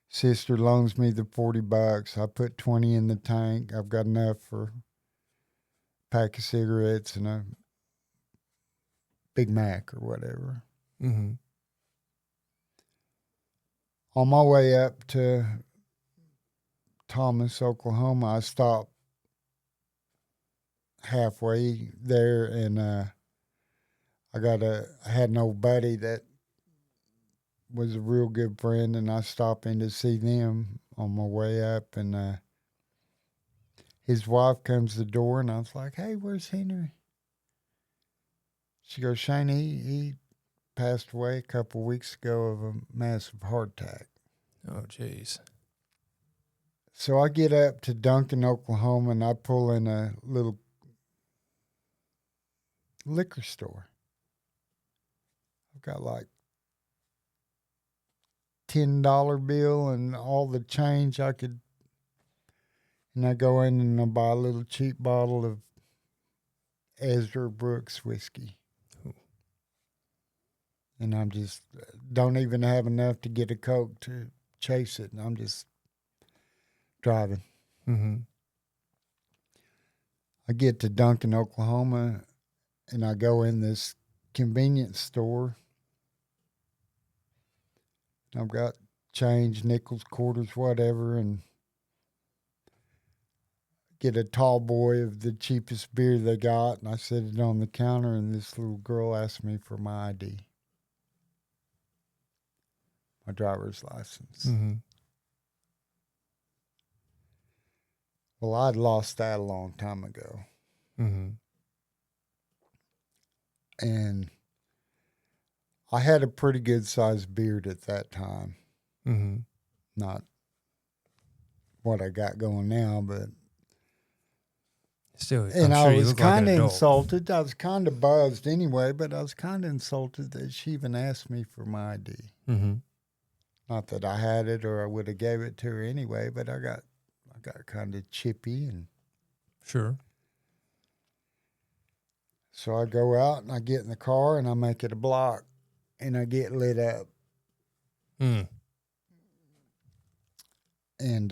Sister loans me the $40. I put 20 in the tank. I've got enough for a pack of cigarettes and a Big Mac or whatever. Mm-hmm. On my way up to Thomas, Oklahoma, I stopped halfway there, and I had an old buddy that was a real good friend, and I stopped in to see them on my way up, and his wife comes to the door, and I was like, "Hey, where's Henry?" She goes, "Shane, he passed away a couple weeks ago of a massive heart attack." Oh, jeez. So I get up to Duncan, Oklahoma, and I pull in a little liquor store. I've got like $10 bill and all the change I could. And I go in and I buy a little cheap bottle of Ezra Brooks whiskey. Ooh. And I'm just, don't even have enough to get a Coke to chase it. And I'm just driving. Mm-hmm. I get to Duncan, Oklahoma, and I go in this convenience store. I've got change, nickels, quarters, whatever, and get a tall boy of the cheapest beer they got, and I set it on the counter, and this little girl asked me for my ID, my driver's license. Mm-hmm. Well, I'd lost that a long time ago. Mm-hmm. And I had a pretty good sized beard at that time. Mm-hmm. Not what I got going now, but. Still, And I'm I sure you was look like an kind of adult. insulted. I was kind of buzzed anyway, but I was kind of insulted that she even asked me for my ID. Mm-hmm. Not that I had it or I would have gave it to her anyway, but I got kind of chippy, and Sure. so I go out and I get in the car and I make it a block and I get lit up. Mm. And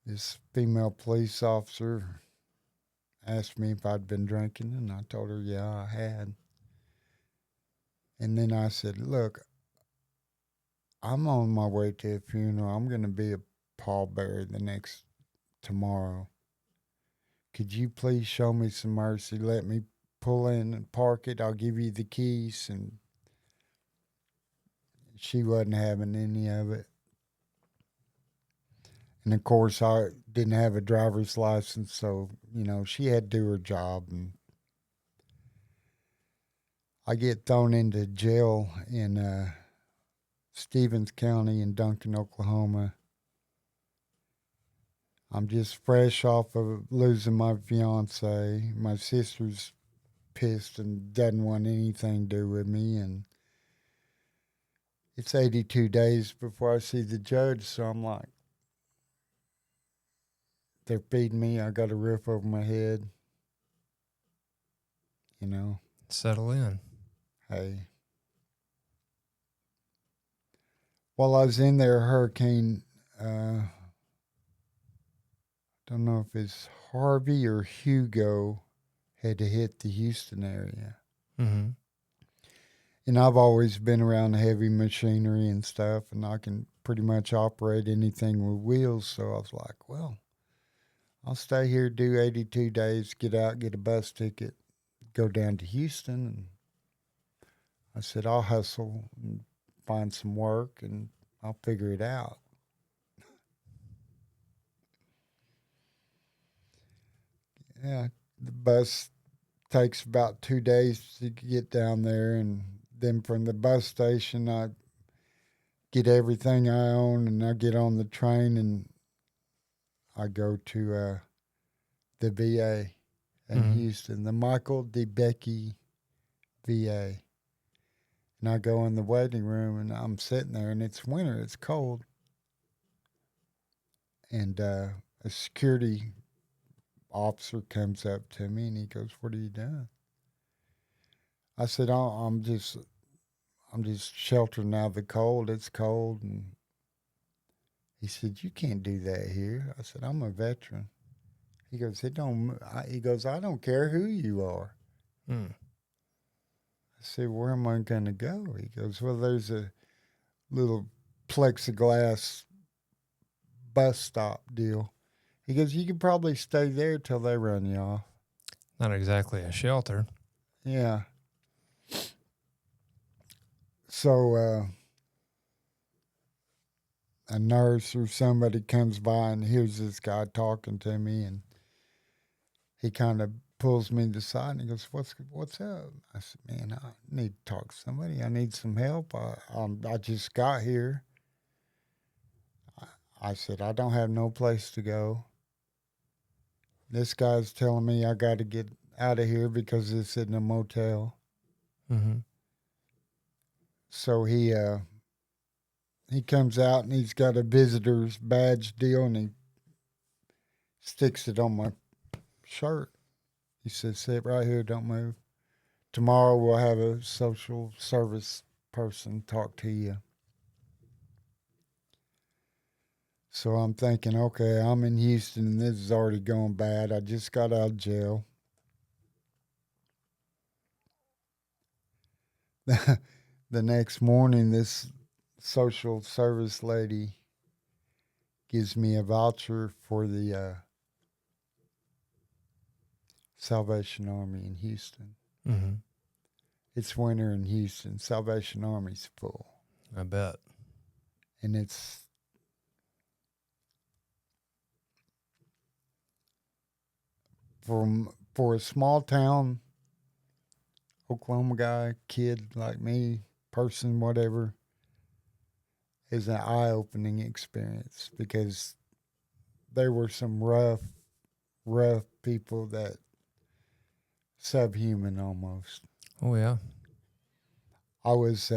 this female police officer asked me if I'd been drinking, and I told her, yeah, I had. And then I said, look, I'm on my way to a funeral. I'm going to be a pallbearer tomorrow. Could you please show me some mercy? Let me pull in and park it. I'll give you the keys. And she wasn't having any of it. And of course, I didn't have a driver's license, so, she had to do her job. And I get thrown into jail in Stevens County in Duncan, Oklahoma. I'm just fresh off of losing my fiance. My sister's pissed and doesn't want anything to do with me. And it's 82 days before I see the judge. So I'm like, they're feeding me. I got a roof over my head. Settle in. Hey. While I was in there, Hurricane, don't know if it's Harvey or Hugo, had to hit the Houston area. Mm-hmm. And I've always been around heavy machinery and stuff, and I can pretty much operate anything with wheels. So I was like, well, I'll stay here, do 82 days, get out, get a bus ticket, go down to Houston. And I said, I'll hustle and find some work, and I'll figure it out. Yeah, the bus takes about 2 days to get down there, and then from the bus station, I get everything I own, and I get on the train, and I go to the VA in Mm-hmm. Houston, the Michael DeBecky VA. And I go in the waiting room, and I'm sitting there, and it's winter, it's cold. And a security officer comes up to me, and he goes, "What are you doing?" I said, "Oh, I'm just sheltering out of the cold. It's cold." And he said, "You can't do that here." I said, "I'm a veteran." He goes, He goes, "I don't care who you are." Mm. I said, "Where am I going to go?" He goes, "Well, there's a little plexiglass bus stop deal." He goes, "You could probably stay there till they run you off." Not exactly a shelter. Yeah. So a nurse or somebody comes by and hears this guy talking to me, and he kind of pulls me to the side and he goes, "What's up?" I said, "Man, I need to talk to somebody. I need some help. I just got here." I said, "I don't have no place to go. This guy's telling me I got to get out of here because it's in a motel." Mm-hmm. So he comes out and he's got a visitor's badge deal, and he sticks it on my shirt. He says, "Sit right here, don't move. Tomorrow we'll have a social service person talk to you." So I'm thinking, okay, I'm in Houston and this is already going bad. I just got out of jail. The next morning, this social service lady gives me a voucher for the Salvation Army in Houston. Mm-hmm. It's winter in Houston. Salvation Army's full. I bet. And it's for a small town Oklahoma guy, kid like me, person, whatever, is an eye-opening experience because there were some rough people that subhuman almost. Oh, yeah. I was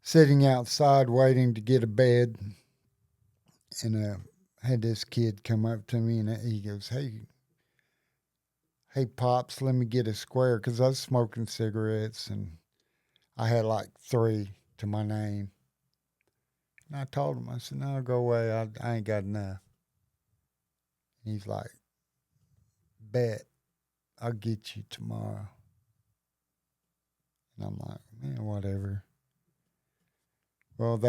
sitting outside waiting to get a bed, and had this kid come up to me and he goes, hey, Pops, let me get a square, because I was smoking cigarettes and I had like 3 to my name. And I told him, I said, no, go away. I ain't got enough. He's like, bet, I'll get you tomorrow. And I'm like, man, whatever. Well,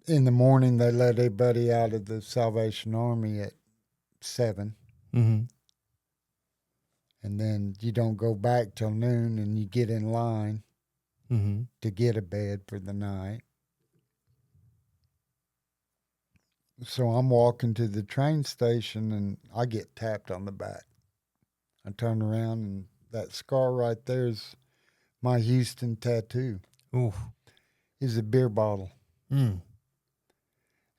in the morning, they let everybody out of the Salvation Army at 7. Mm-hmm. And then you don't go back till noon and you get in line Mm-hmm. to get a bed for the night. So I'm walking to the train station and I get tapped on the back. I turn around and that scar right there is my Houston tattoo. Ooh. Is a beer bottle. Mm.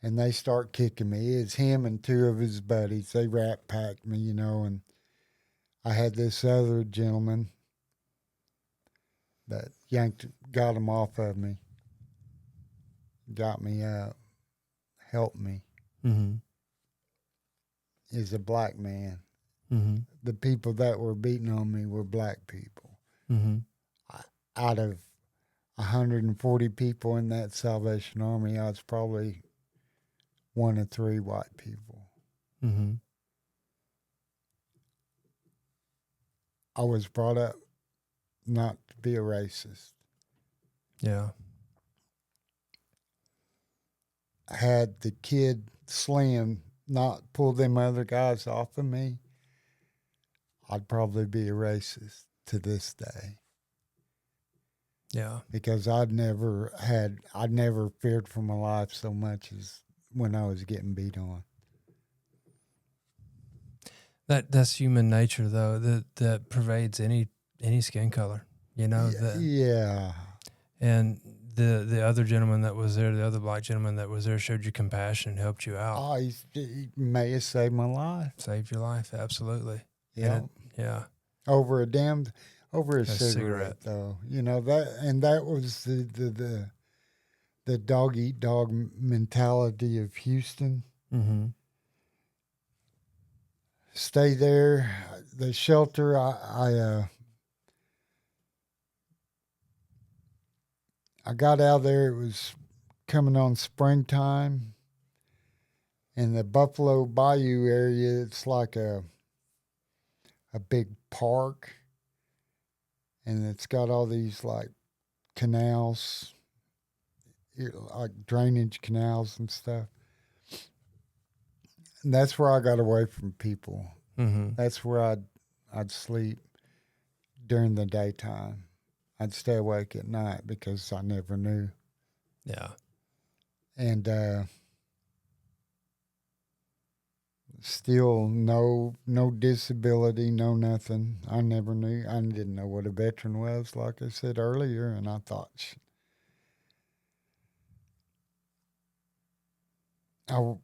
And they start kicking me. It's him and 2 of his buddies. They rat packed me, and I had this other gentleman that got him off of me, got me up, helped me. Mm-hmm. Is a black man. Mm-hmm. The people that were beating on me were black people. Mm-hmm. Out of 140 people in that Salvation Army, I was probably 1 of 3 white people. Mm-hmm. I was brought up not to be a racist. Yeah. Had the kid Slim not pulled them other guys off of me, I'd probably be a racist to this day. Yeah. Because I'd never feared for my life so much as when I was getting beat on. That's human nature, though, that pervades any skin color. Yeah. And the other gentleman that was there, the other black gentleman that was there, showed you compassion and helped you out. Oh, he may have saved my life. Saved your life, absolutely. Yeah. Yeah. Over a cigarette, cigarette, though. That was the dog eat dog mentality of Houston. Mm-hmm. Stay there. The shelter, I got out of there. It was coming on springtime. In the Buffalo Bayou area, it's like a big park, and it's got all these like canals, like drainage canals and stuff. And that's where I got away from people. Mm-hmm. That's where I'd sleep during the daytime. I'd stay awake at night because I never knew. Yeah. And still no disability, no nothing. I never knew. I didn't know what a veteran was, like I said earlier, and I thought I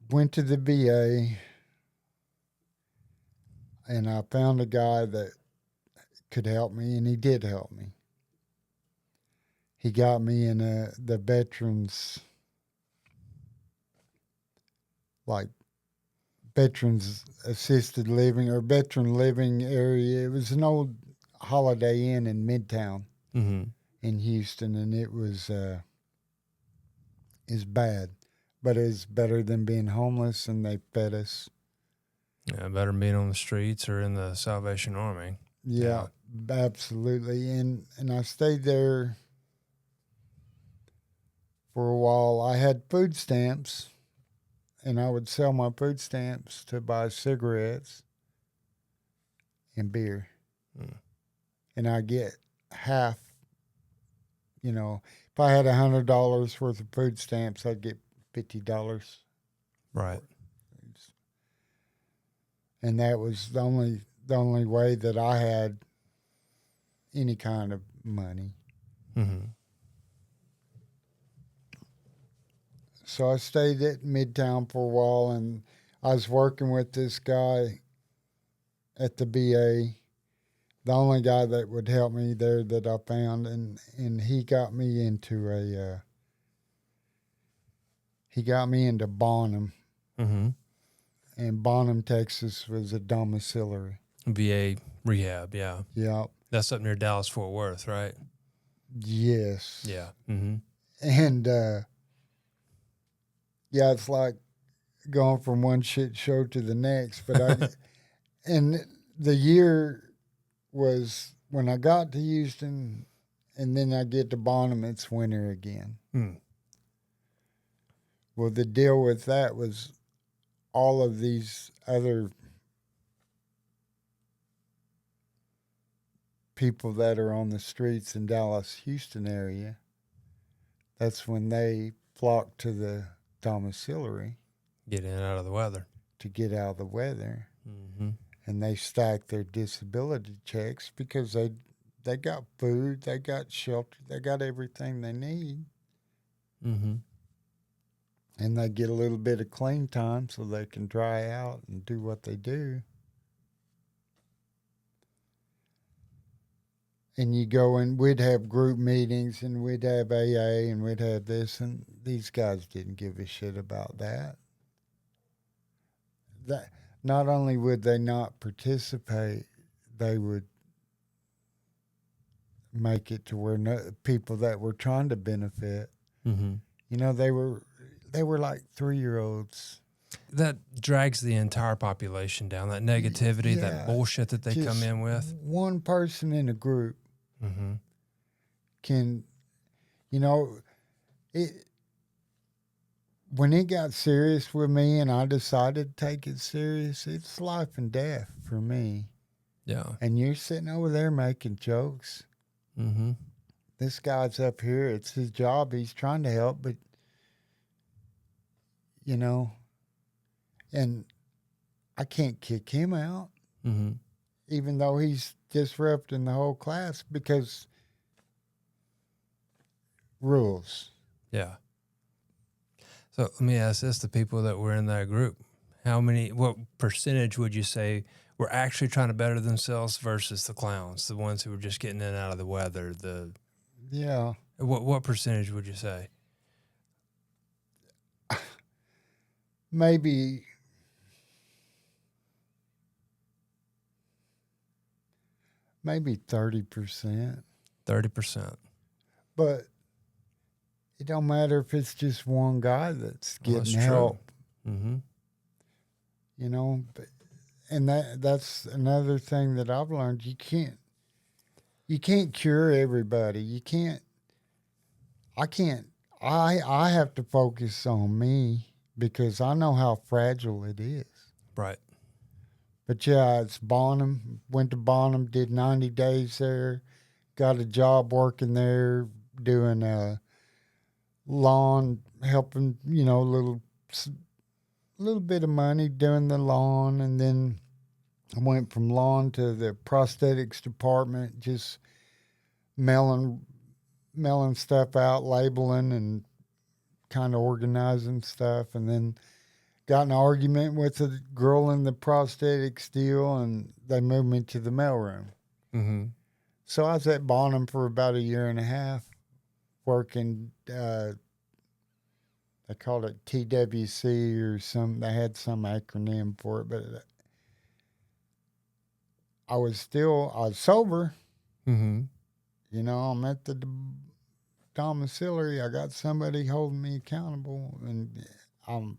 went to the VA and I found a guy that could help me, and he did help me. He got me in the veterans assisted living or veteran living area. It was an old Holiday Inn in Midtown Mm-hmm. in Houston, and it was bad. but it's better than being homeless, and they fed us. Yeah, better than being on the streets or in the Salvation Army. Yeah, absolutely. And I stayed there for a while. I had food stamps, and I would sell my food stamps to buy cigarettes and beer. Mm. And I get half, if I had $100 worth of food stamps, I'd get $50. Right. And that was the only way that I had any kind of money. Mm-hmm. So I stayed at Midtown for a while, and I was working with this guy at the VA, the only guy that would help me there that I found, and he got me into Bonham, Mm-hmm. and Bonham, Texas was a domiciliary. VA rehab, yeah. Yeah. That's up near Dallas, Fort Worth, right? Yes. Yeah. Mm-hmm. And yeah, it's like going from one shit show to the next. But and the year was when I got to Houston, and then I get to Bonham, it's winter again. Mm. Well, the deal with that was all of these other people that are on the streets in Dallas, Houston area, that's when they flock to the domiciliary. Get in and out of the weather. To get out of the weather. Mm-hmm. And they stack their disability checks because they got food, they got shelter, they got everything they need. Mm-hmm. And they get a little bit of clean time so they can dry out and do what they do. And you go and we'd have group meetings and we'd have AA and we'd have this, and these guys didn't give a shit about that. That not only would they not participate, they would make it to where people that were trying to benefit, Mm-hmm. they were like 3-year-olds. That drags the entire population down. That negativity, that bullshit that they come in with. One person in a group mm-hmm. can, it. When it got serious with me and I decided to take it serious, it's life and death for me. Yeah. And you're sitting over there making jokes. Mm-hmm. This guy's up here. It's his job. He's trying to help, but, and I can't kick him out, mm-hmm. even though he's disrupting the whole class because rules. Yeah. So let me ask this, the people that were in that group, what percentage would you say were actually trying to better themselves versus the clowns, the ones who were just getting in and out of the weather? Yeah. What percentage would you say? Maybe 30%. 30%. But it don't matter if it's just one guy that's getting help. Mm-hmm. And that's another thing that I've learned. You can't cure everybody. I have to focus on me because I know how fragile it is. Right. But yeah, it's Bonham. Went to Bonham, did 90 days there, got a job working there, doing lawn, helping, little bit of money doing the lawn. And then I went from lawn to the prosthetics department, just mailing stuff out, labeling and kind of organizing stuff. And then got in an argument with a girl in the prosthetics deal, and they moved me to the mailroom. Mm-hmm. So I was at Bonham for about 1.5 years, working. They called it TWC or they had some acronym for it, but I was sober. Mm-hmm. I'm at the domiciliary. I got somebody holding me accountable, and but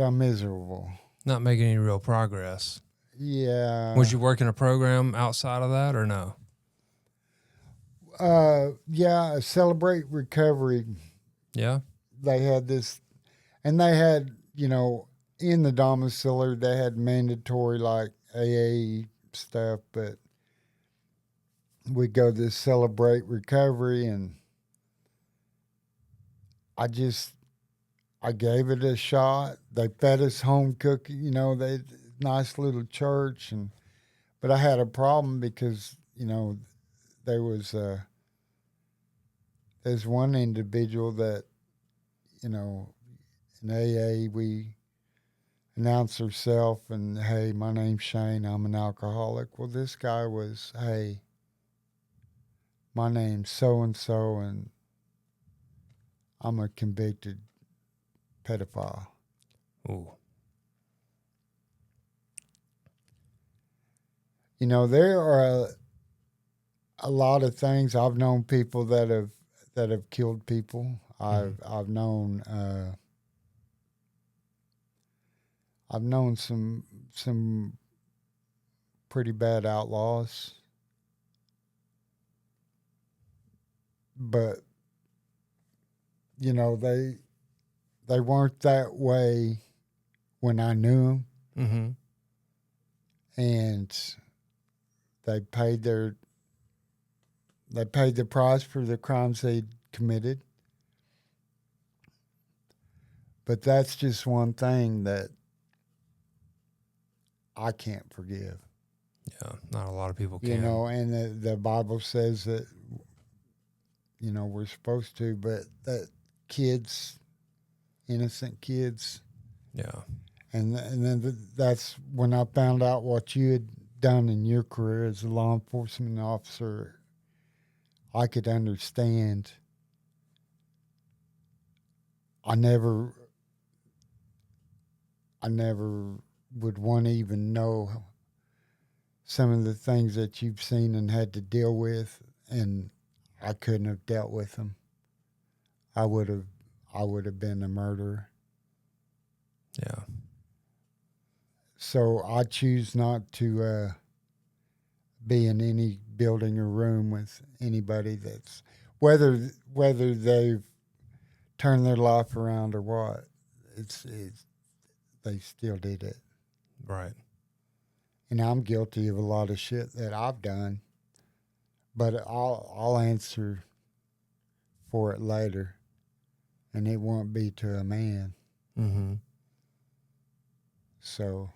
I'm miserable. Not making any real progress. Yeah. Was you working a program outside of that or no? Yeah, Celebrate Recovery. Yeah. They had this, and they had, in the domiciliary, they had mandatory like AA stuff, but we go to Celebrate Recovery, and I gave it a shot. They fed us home cooking, they nice little church, but I had a problem because there was there's one individual that in AA we announce herself and, hey, my name's Shane, I'm an alcoholic. Well, this guy was, hey, my name's so and so, and I'm a convicted pedophile. Ooh. There are a lot of things. I've known people that have killed people. I've known some pretty bad outlaws, but they weren't that way when I knew them, Mm-hmm. and they paid the price for the crimes they committed. But that's just one thing that I can't forgive. Yeah, not a lot of people can. And the Bible says that we're supposed to, but that kids, innocent kids. Yeah. And then that's when I found out what you had done in your career as a law enforcement officer. I could understand. I never would want to even know some of the things that you've seen and had to deal with, and I couldn't have dealt with them. I would have been a murderer. Yeah. So I choose not to be in any building or room with anybody that's whether they've turned their life around or what. It's they still did it. Right. And I'm guilty of a lot of shit that I've done, but I'll answer for it later, and it won't be to a man. Mm-hmm. So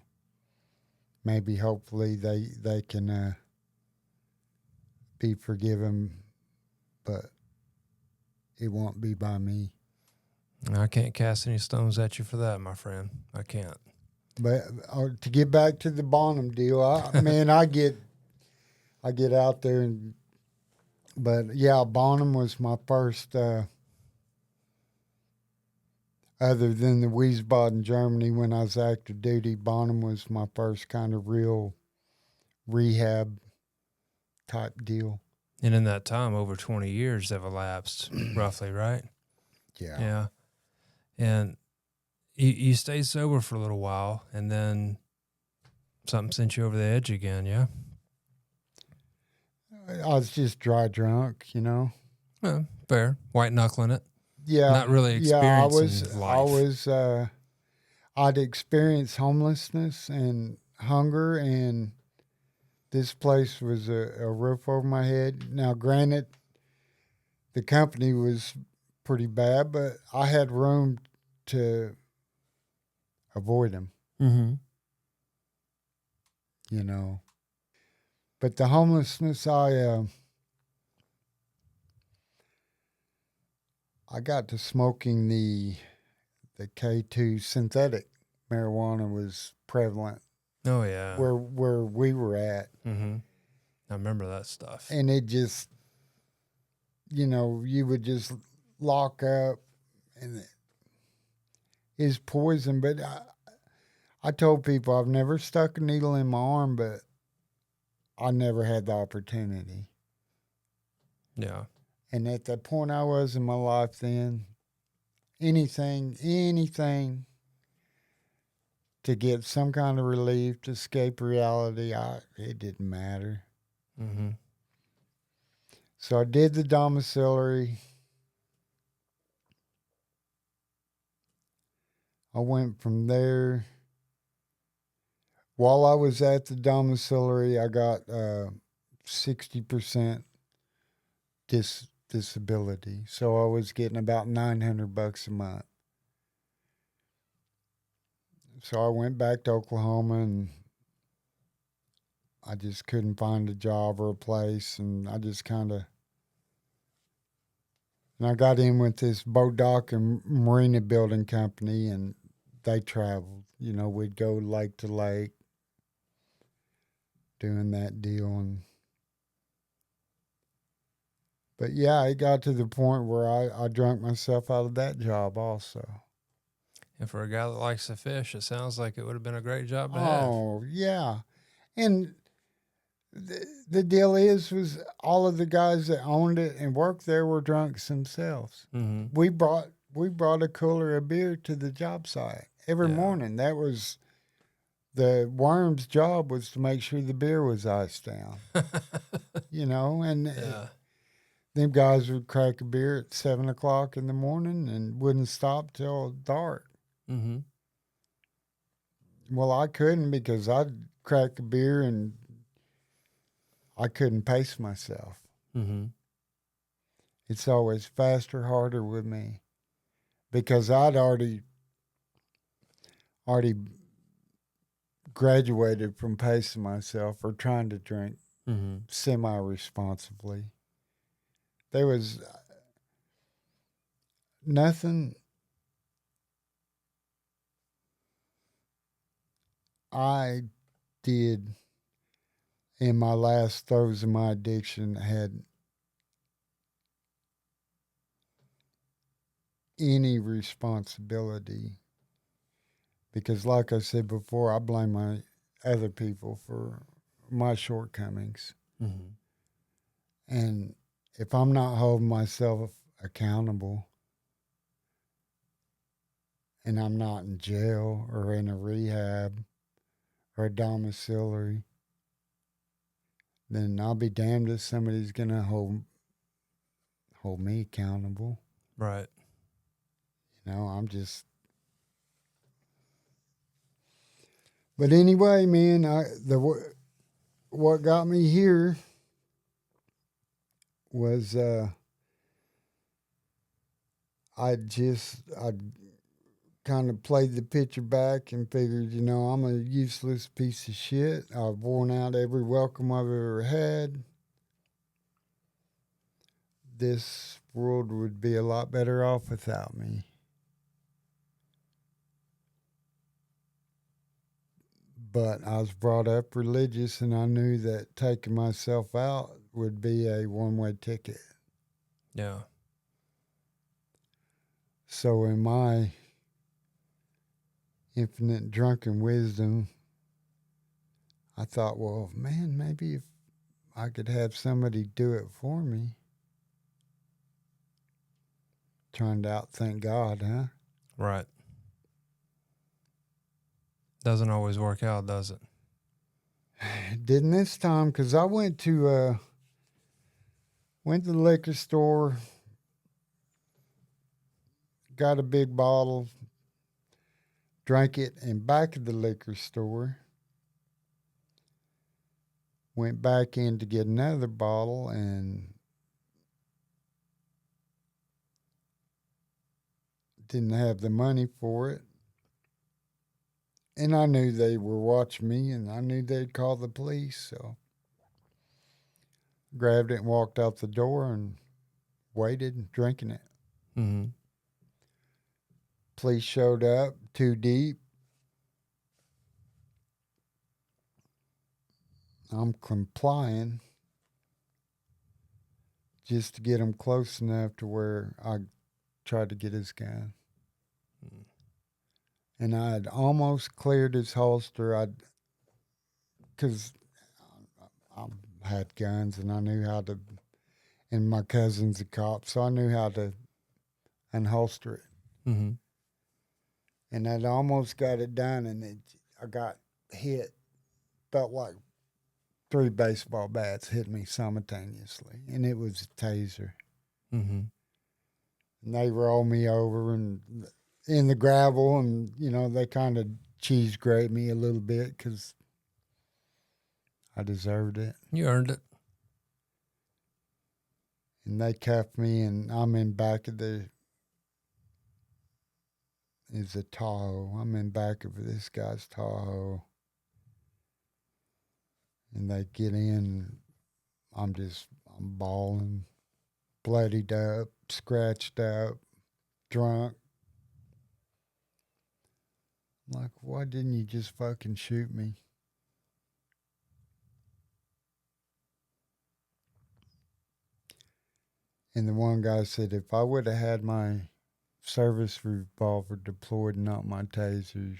maybe hopefully they can be forgiven, but it won't be by me. I can't cast any stones at you for that, my friend. I can't. But to get back to the Bonham deal, I get out there but yeah, Bonham was my first. Other than the Wiesbaden, Germany, when I was active duty, Bonham was my first kind of real rehab type deal. And in that time, over 20 years have elapsed, roughly, right? Yeah. Yeah. And you stayed sober for a little while, and then something sent you over the edge again, yeah? I was just dry drunk, Well, fair. White knuckling it. Yeah. Not really experiencing I life. was I'd experienced homelessness and hunger, and this place was a roof over my head. Now, granted, the company was pretty bad, but I had room to avoid them, Mm-hmm. But the homelessness, I got to smoking the K2 synthetic marijuana was prevalent Oh, yeah. where we were at. Mm-hmm. I remember that stuff. And it just, you would just lock up, and it's poison. But I told people I've never stuck a needle in my arm, but I never had the opportunity. Yeah. And at the point I was in my life then, anything to get some kind of relief, to escape reality. It didn't matter. Mm-hmm. So I did the domiciliary. I went from there. While I was at the domiciliary, I got 60% disability. So I was getting about $900 a month. So I went back to Oklahoma, and I just couldn't find a job or a place, and I just kind of, and I got in with this boat dock and marina building company, and they traveled. You know, we'd go lake to lake doing that deal. And but yeah, it got to the point where I drank myself out of that job also. And for a guy that likes to fish, it sounds like it would have been a great job to have. Oh yeah, and the deal was all of the guys that owned it and worked there were drunks themselves. Mm-hmm. We brought a cooler of beer to the job site every Yeah. morning. That was the worm's job, was to make sure the beer was iced down. You know, and Yeah. them guys would crack a beer at 7 o'clock in the morning and wouldn't stop till dark. Mm-hmm. Well, I couldn't, because I'd crack a beer and I couldn't pace myself. Mm-hmm. It's always faster, harder with me, because I'd already graduated from pacing myself or trying to drink Mm-hmm. semi-responsibly. There was nothing I did in my last throes of my addiction had any responsibility, because, like I said before, I blame my other people for my shortcomings. Mm-hmm. And if I'm not holding myself accountable, and I'm not in jail or in a rehab or a domiciliary, then I'll be damned if somebody's gonna hold me accountable. Right. You know, I'm just. But anyway, man, what got me here was I kind of played the picture back and figured, you know, I'm a useless piece of shit. I've worn out every welcome I've ever had. This world would be a lot better off without me. But I was brought up religious, and I knew that taking myself out would be a one-way ticket. Yeah. So in my infinite drunken wisdom, I thought, well, man, maybe if I could have somebody do it for me. Turned out, thank God, huh? Right. Doesn't always work out, does it? Didn't this time, because I went to the liquor store, got a big bottle, drank it in back of the liquor store, went back in to get another bottle, and didn't have the money for it. And I knew they were watching me, and I knew they'd call the police, so grabbed it and walked out the door and waited, drinking it. Mm-hmm. Police showed up, too deep. I'm complying just to get him close enough to where I tried to get his gun. Mm-hmm. And I had almost cleared his holster. Because I had guns and I knew how to, and my cousin's a cop, so I knew how to unholster it. Mm-hmm. And I'd almost got it done, and I got hit. Felt like 3 baseball bats hit me simultaneously, and it was a taser. Mm-hmm. And they rolled me over and in the gravel, and they kind of cheese grate me a little bit because I deserved it. You earned it. And they cuffed me, and I'm in back of is a Tahoe. I'm in back of this guy's Tahoe, and they get in. I'm bawling, bloodied up, scratched up, drunk. I'm like, why didn't you just fucking shoot me? And the one guy said, if I would have had my service revolver deployed and not my taser,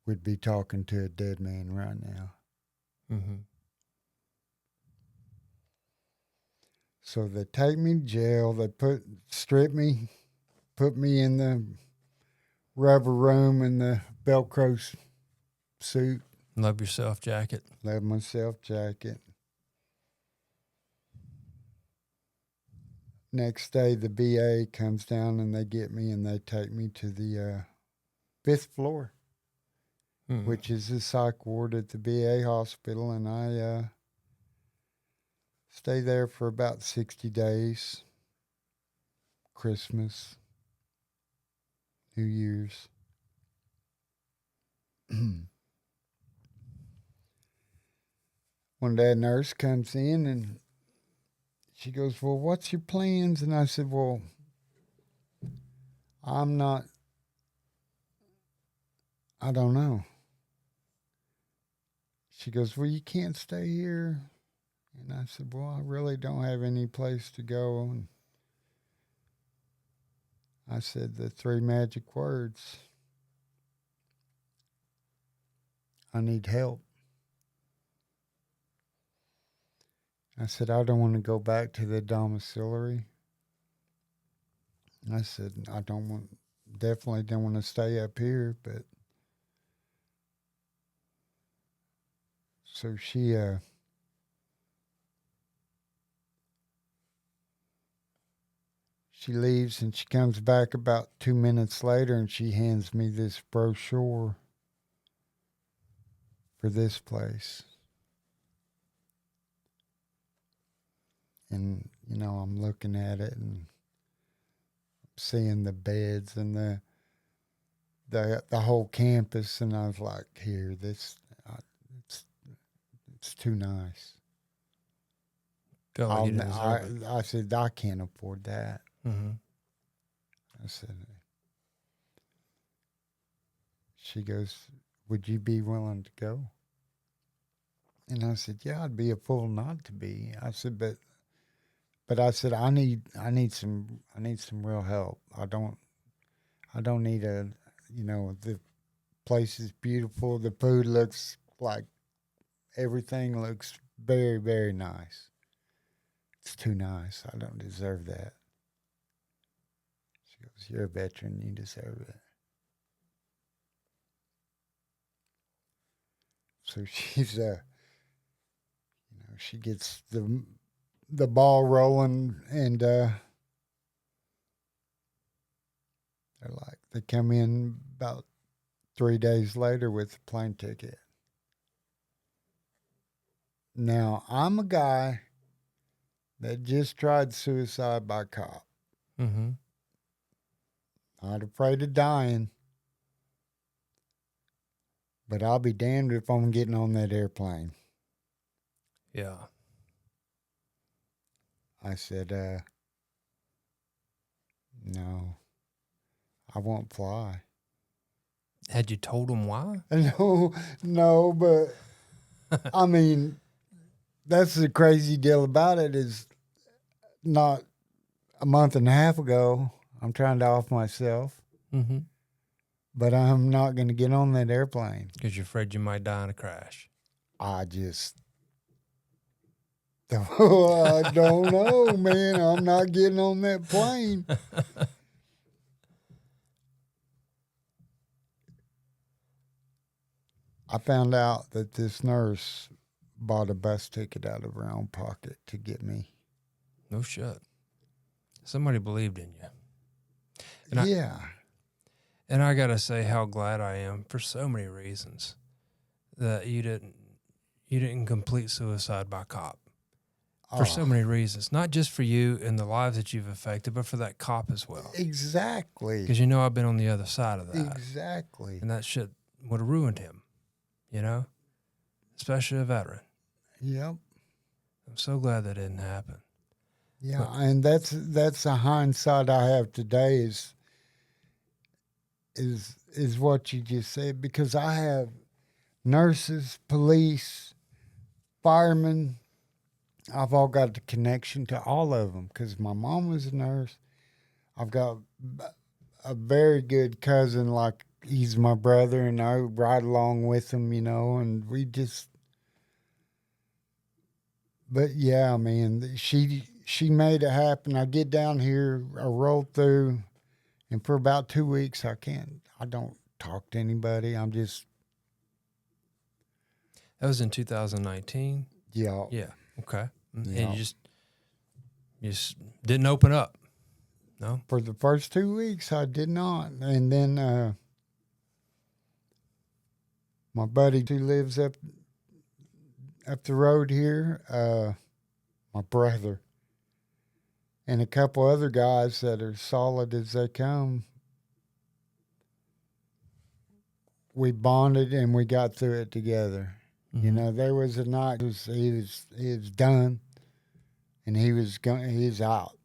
we'd be talking to a dead man right now. Mm-hmm. So they take me to jail. They strip me, put me in the rubber room in the Velcro suit. Love yourself jacket. Love myself jacket. Next day, the VA comes down and they get me and they take me to the 5th floor, which is the psych ward at the VA hospital. And I stay there for about 60 days. Christmas, New Year's. One day a nurse comes in and she goes, well, what's your plans? And I said, well, I don't know. She goes, well, you can't stay here. And I said, well, I really don't have any place to go. And I said the 3 magic words. I need help. I said, I don't want to go back to the domiciliary. I said, definitely don't want to stay up here, but so she leaves and she comes back about 2 minutes later and she hands me this brochure for this place. And, I'm looking at it and seeing the beds and the whole campus, and I was like, here, it's too nice. Felt like you didn't deserve it. I said, I can't afford that. Mm-hmm. I said, she goes, would you be willing to go? And I said, yeah, I'd be a fool not to be. I said, but I said, I need some real help. I don't need the place is beautiful. The food looks like everything looks very, very nice. It's too nice. I don't deserve that. She goes, you're a veteran. You deserve it. So she's she gets the ball rolling, and they're like, they come in about 3 days later with a plane ticket. Now, I'm a guy that just tried suicide by cop. Mm-hmm. Not afraid of dying, but I'll be damned if I'm getting on that airplane. Yeah. I said, no, I won't fly. Had you told them why? No, but I mean, that's the crazy deal about it is not a month and a half ago, I'm trying to off myself, Mm-hmm. but I'm not going to get on that airplane. Because you're afraid you might die in a crash. I don't know, man. I'm not getting on that plane. I found out that this nurse bought a bus ticket out of her own pocket to get me. No shit. Somebody believed in you. And Yeah. I got to say how glad I am for so many reasons that you didn't complete suicide by cop. For so many reasons, not just for you and the lives that you've affected, but for that cop as well. Exactly. Because I've been on the other side of that. Exactly. And that shit would have ruined him, especially a veteran. Yep. I'm so glad that didn't happen. Yeah, and that's the hindsight I have today is what you just said, because I have nurses, police, firemen. I've all got the connection to all of them because my mom was a nurse. I've got a very good cousin, like he's my brother, and I ride along with him, and we just. But yeah, man, she made it happen. I get down here, I roll through, and for about 2 weeks, I don't talk to anybody. I'm just. That was in 2019? Yeah. Yeah. Okay. Yeah. And you just didn't open up? No? For the first 2 weeks, I did not. And then my buddy who lives up the road here, my brother, and a couple other guys that are solid as they come, we bonded and we got through it together. Mm-hmm. There was a night he was done, and he was out.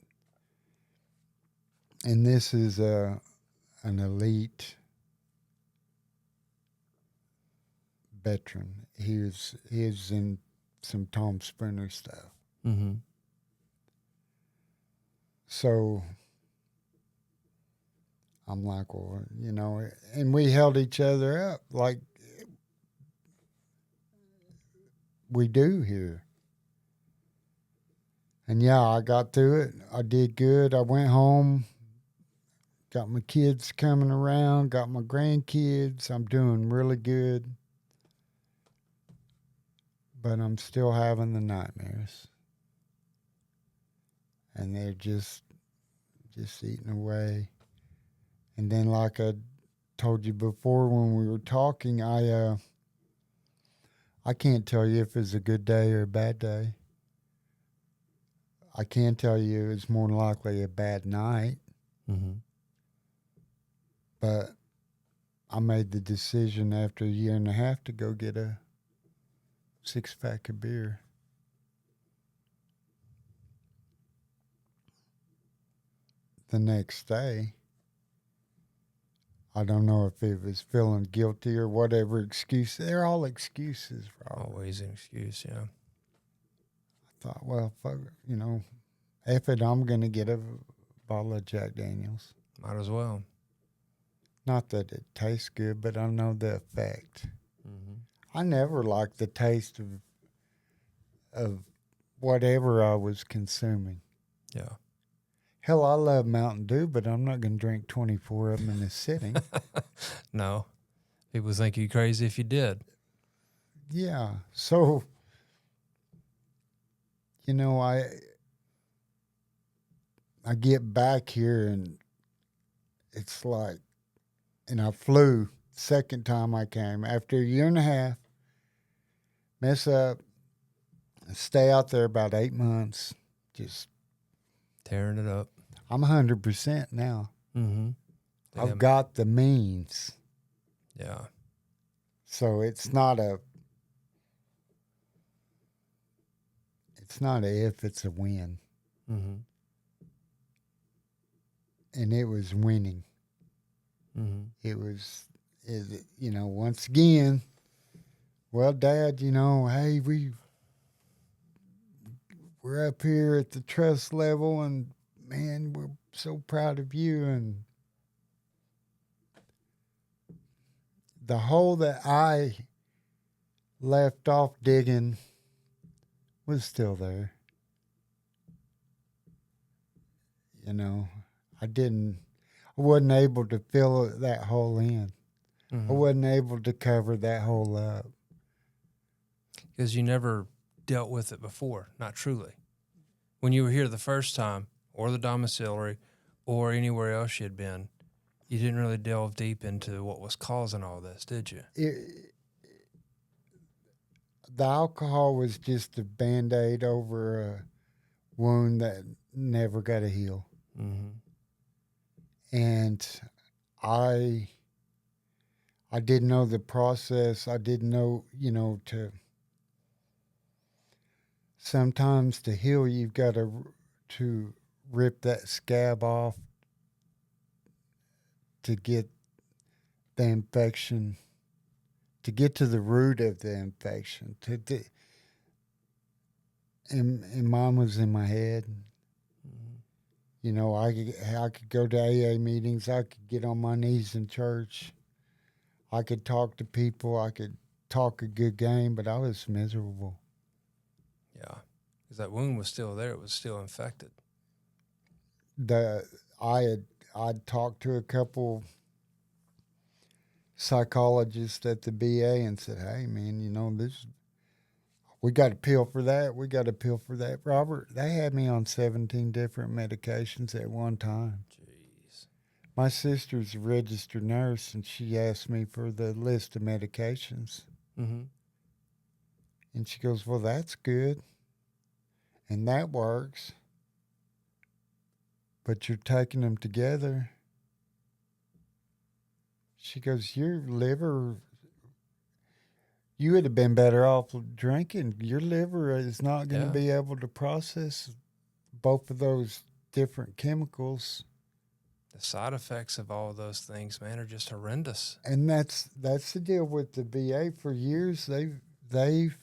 And this is an elite veteran. He is in some Tom Sprinter stuff. Mm-hmm. So I'm like, well, and we held each other up like we do here. And yeah, I got through it. I did good. I went home, got my kids coming around, got my grandkids. I'm doing really good. But I'm still having the nightmares. And they're just eating away. And then, like I told you before when we were talking, I can't tell you if it's a good day or a bad day. I can tell you it's more than likely a bad night. Mm-hmm. But I made the decision after a year and a half to go get a 6-pack of beer. The next day, I don't know if it was feeling guilty or whatever excuse. They're all excuses, Robert. Always an excuse, yeah. I thought, well, fuck, F it, I'm going to get a bottle of Jack Daniels. Might as well. Not that it tastes good, but I know the effect. Mm-hmm. I never liked the taste of whatever I was consuming. Yeah. Hell, I love Mountain Dew, but I'm not going to drink 24 of them in a sitting. No. People think you crazy if you did. Yeah. So, I get back here and it's like, and I flew second time I came after a year and a half, mess up, stay out there about 8 months, just tearing it up. I'm 100% now. Mm-hmm. I've got the means. Yeah. So it's not a if, it's a win. Mm-hmm. And it was winning. Mm-hmm. It was, once again, well, Dad, hey, we're up here at the trust level, and man, we're so proud of you. And the hole that I left off digging was still there. I wasn't able to fill that hole in. I wasn't able to cover that hole up. Because you never dealt with it before, not truly. When you were here the first time, or the domiciliary, or anywhere else you had been, you didn't really delve deep into what was causing all this, did you? The alcohol was just a Band-Aid over a wound that never got to heal. Mm-hmm. And I didn't know the process. I didn't know, to sometimes to heal, you've got to rip that scab off to get the infection, to get to the root of the infection. And mine was in my head. I could go to AA meetings. I could get on my knees in church. I could talk to people. I could talk a good game, but I was miserable. Yeah, because that wound was still there. It was still infected. I'd talked to a couple psychologists at the VA and said, "Hey, man, this we got a pill for that. We got a pill for that." Robert, they had me on 17 different medications at one time. Jeez. My sister's a registered nurse, and she asked me for the list of medications. Mm-hmm. And she goes, "Well, that's good. And that works. But you're taking them together." She goes, "Your liver, you would have been better off drinking. Your liver is not going to be able to process both of those different chemicals." The side effects of all of those things, man, are just horrendous. And that's the deal with the VA. For years, they've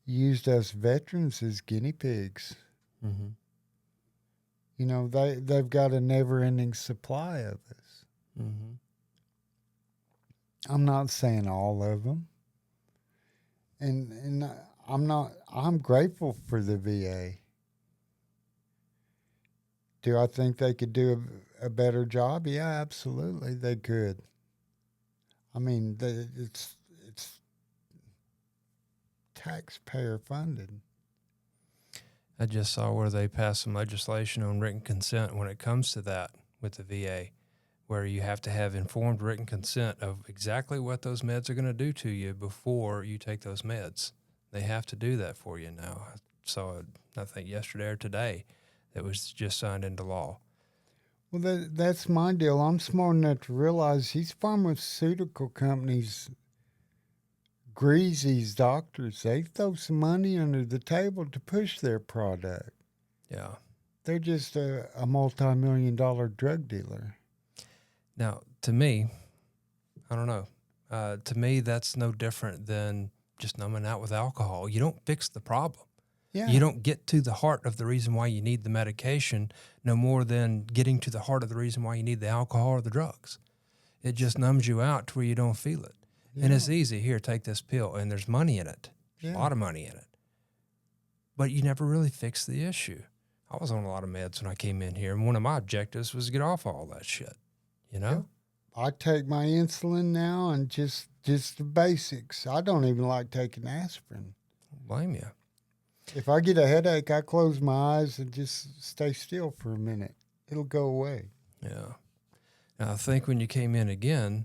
used us veterans as guinea pigs. Mm-hmm. They've got a never-ending supply of us. Mm-hmm. I'm not saying all of them, and I'm grateful for the VA. Do I think they could do a better job? Yeah, absolutely, they could. I mean, it's taxpayer funded. I just saw where they passed some legislation on written consent when it comes to that with the VA, where you have to have informed written consent of exactly what those meds are going to do to you before you take those meds. They have to do that for you now. I saw it, I think, yesterday or today. That was just signed into law. Well, that's my deal. I'm smart enough to realize these pharmaceutical companies grease these doctors. They throw some money under the table to push their product. Yeah. They're just a multi-million-dollar drug dealer. Now, to me, I don't know. To me, that's no different than just numbing out with alcohol. You don't fix the problem. Yeah. You don't get to the heart of the reason why you need the medication, no more than getting to the heart of the reason why you need the alcohol or the drugs. It just numbs you out to where you don't feel it. Yeah. And it's easy. Here, take this pill, and there's money in it. Yeah. A lot of money in it. But you never really fix the issue. I was on a lot of meds when I came in here, and one of my objectives was to get off all that shit, Yeah. I take my insulin now and just the basics. I don't even like taking aspirin. Blame you. If I get a headache, I close my eyes and just stay still for a minute. It'll go away. Yeah. Now, I think when you came in again,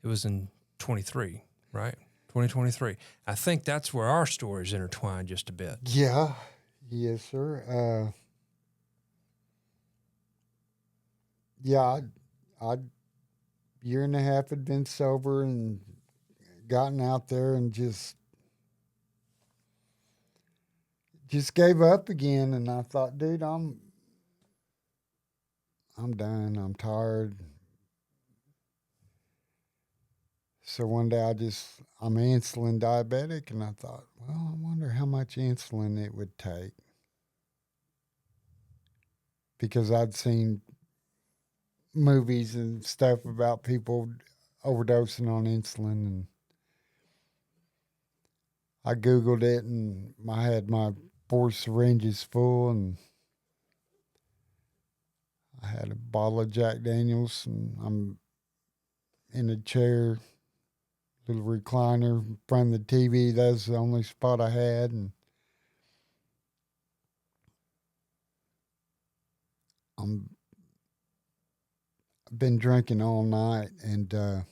it was in 23, right? 2023. I think that's where our stories intertwine just a bit. Yeah. Yes, sir. Yeah, I year and a half had been sober and gotten out there and just gave up again. And I thought, dude, I'm done. I'm tired. So one day I'm insulin diabetic, and I thought, well, I wonder how much insulin it would take. Because I'd seen movies and stuff about people overdosing on insulin, and I Googled it, and I had my 4 syringes full, and I had a bottle of Jack Daniels, and I'm in a chair, little recliner in front of the TV. That's the only spot I had, and I've been drinking all night, and the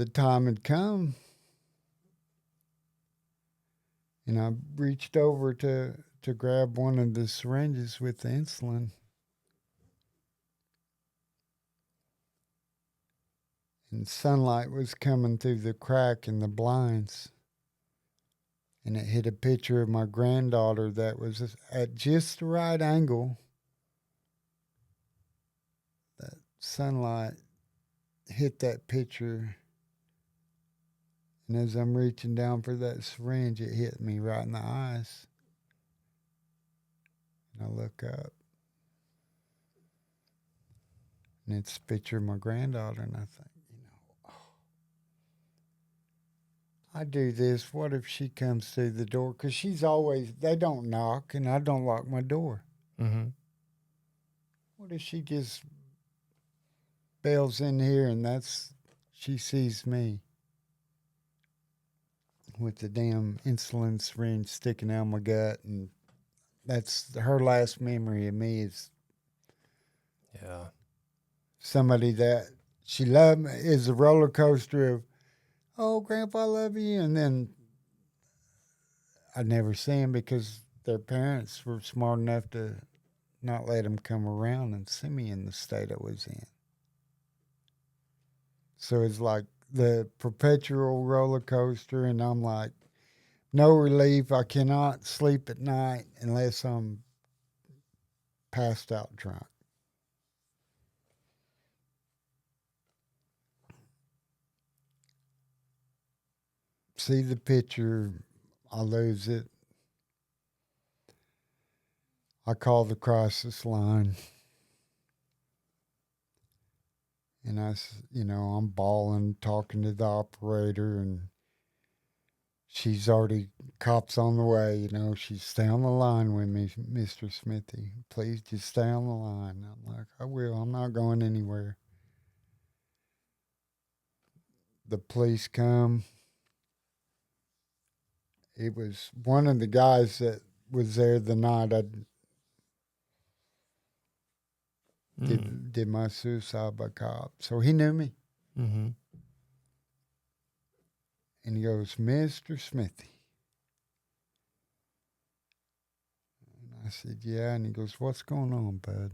time had come, and I reached over to grab one of the syringes with the insulin. And sunlight was coming through the crack in the blinds. And it hit a picture of my granddaughter that was at just the right angle. That sunlight hit that picture. And as I'm reaching down for that syringe, it hit me right in the eyes. And I look up. And it's a picture of my granddaughter. And I think, I do this. What if she comes through the door? Because she's always, they don't knock, and I don't lock my door. Mm-hmm. What if she just bails in here and she sees me with the damn insulin syringe sticking out my gut, and that's her last memory of me is somebody that she loved me, is a roller coaster of, oh, Grandpa, I love you, and then I never see him because their parents were smart enough to not let him come around and see me in the state I was in. So it's like the perpetual roller coaster, and I'm like, no relief. I cannot sleep at night unless I'm passed out drunk. See the picture, I lose it. I call the crisis line. And I'm bawling, talking to the operator, and she's already, cops on the way, she's stay on the line with me, Mr. Smithy. Please just stay on the line. I'm like, I will. I'm not going anywhere. The police come. It was one of the guys that was there the night I did my suicide by cop. So he knew me. Mm-hmm. And he goes, Mr. Smithy. And I said, yeah. And he goes, what's going on, bud?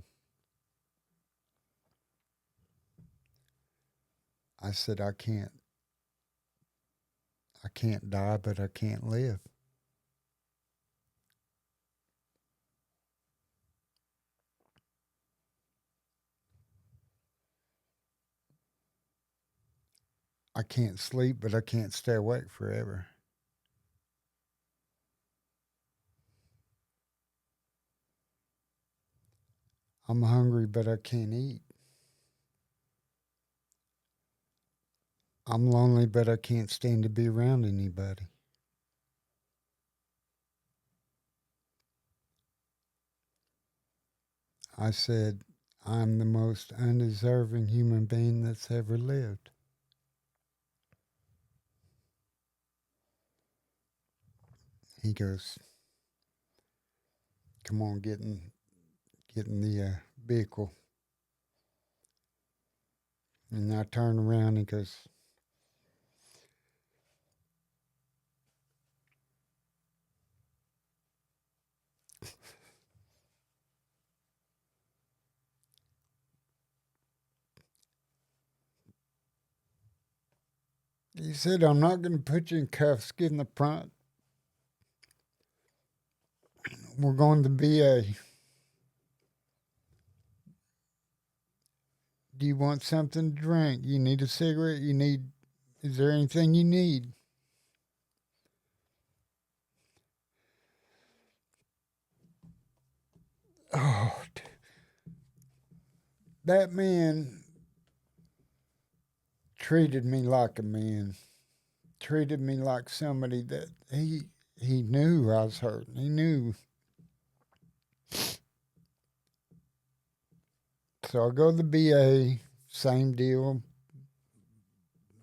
I said, I can't die, but I can't live. I can't sleep, but I can't stay awake forever. I'm hungry, but I can't eat. I'm lonely, but I can't stand to be around anybody. I said, I'm the most undeserving human being that's ever lived. He goes, come on, get in the vehicle. And I turn around and he goes, he said, I'm not going to put you in cuffs. Get in the front. We're going to VA. Do you want something to drink? You need a cigarette? Is there anything you need? Oh, that man treated me like a man. Treated me like somebody that he knew I was hurting. He knew. So I go to the VA, same deal.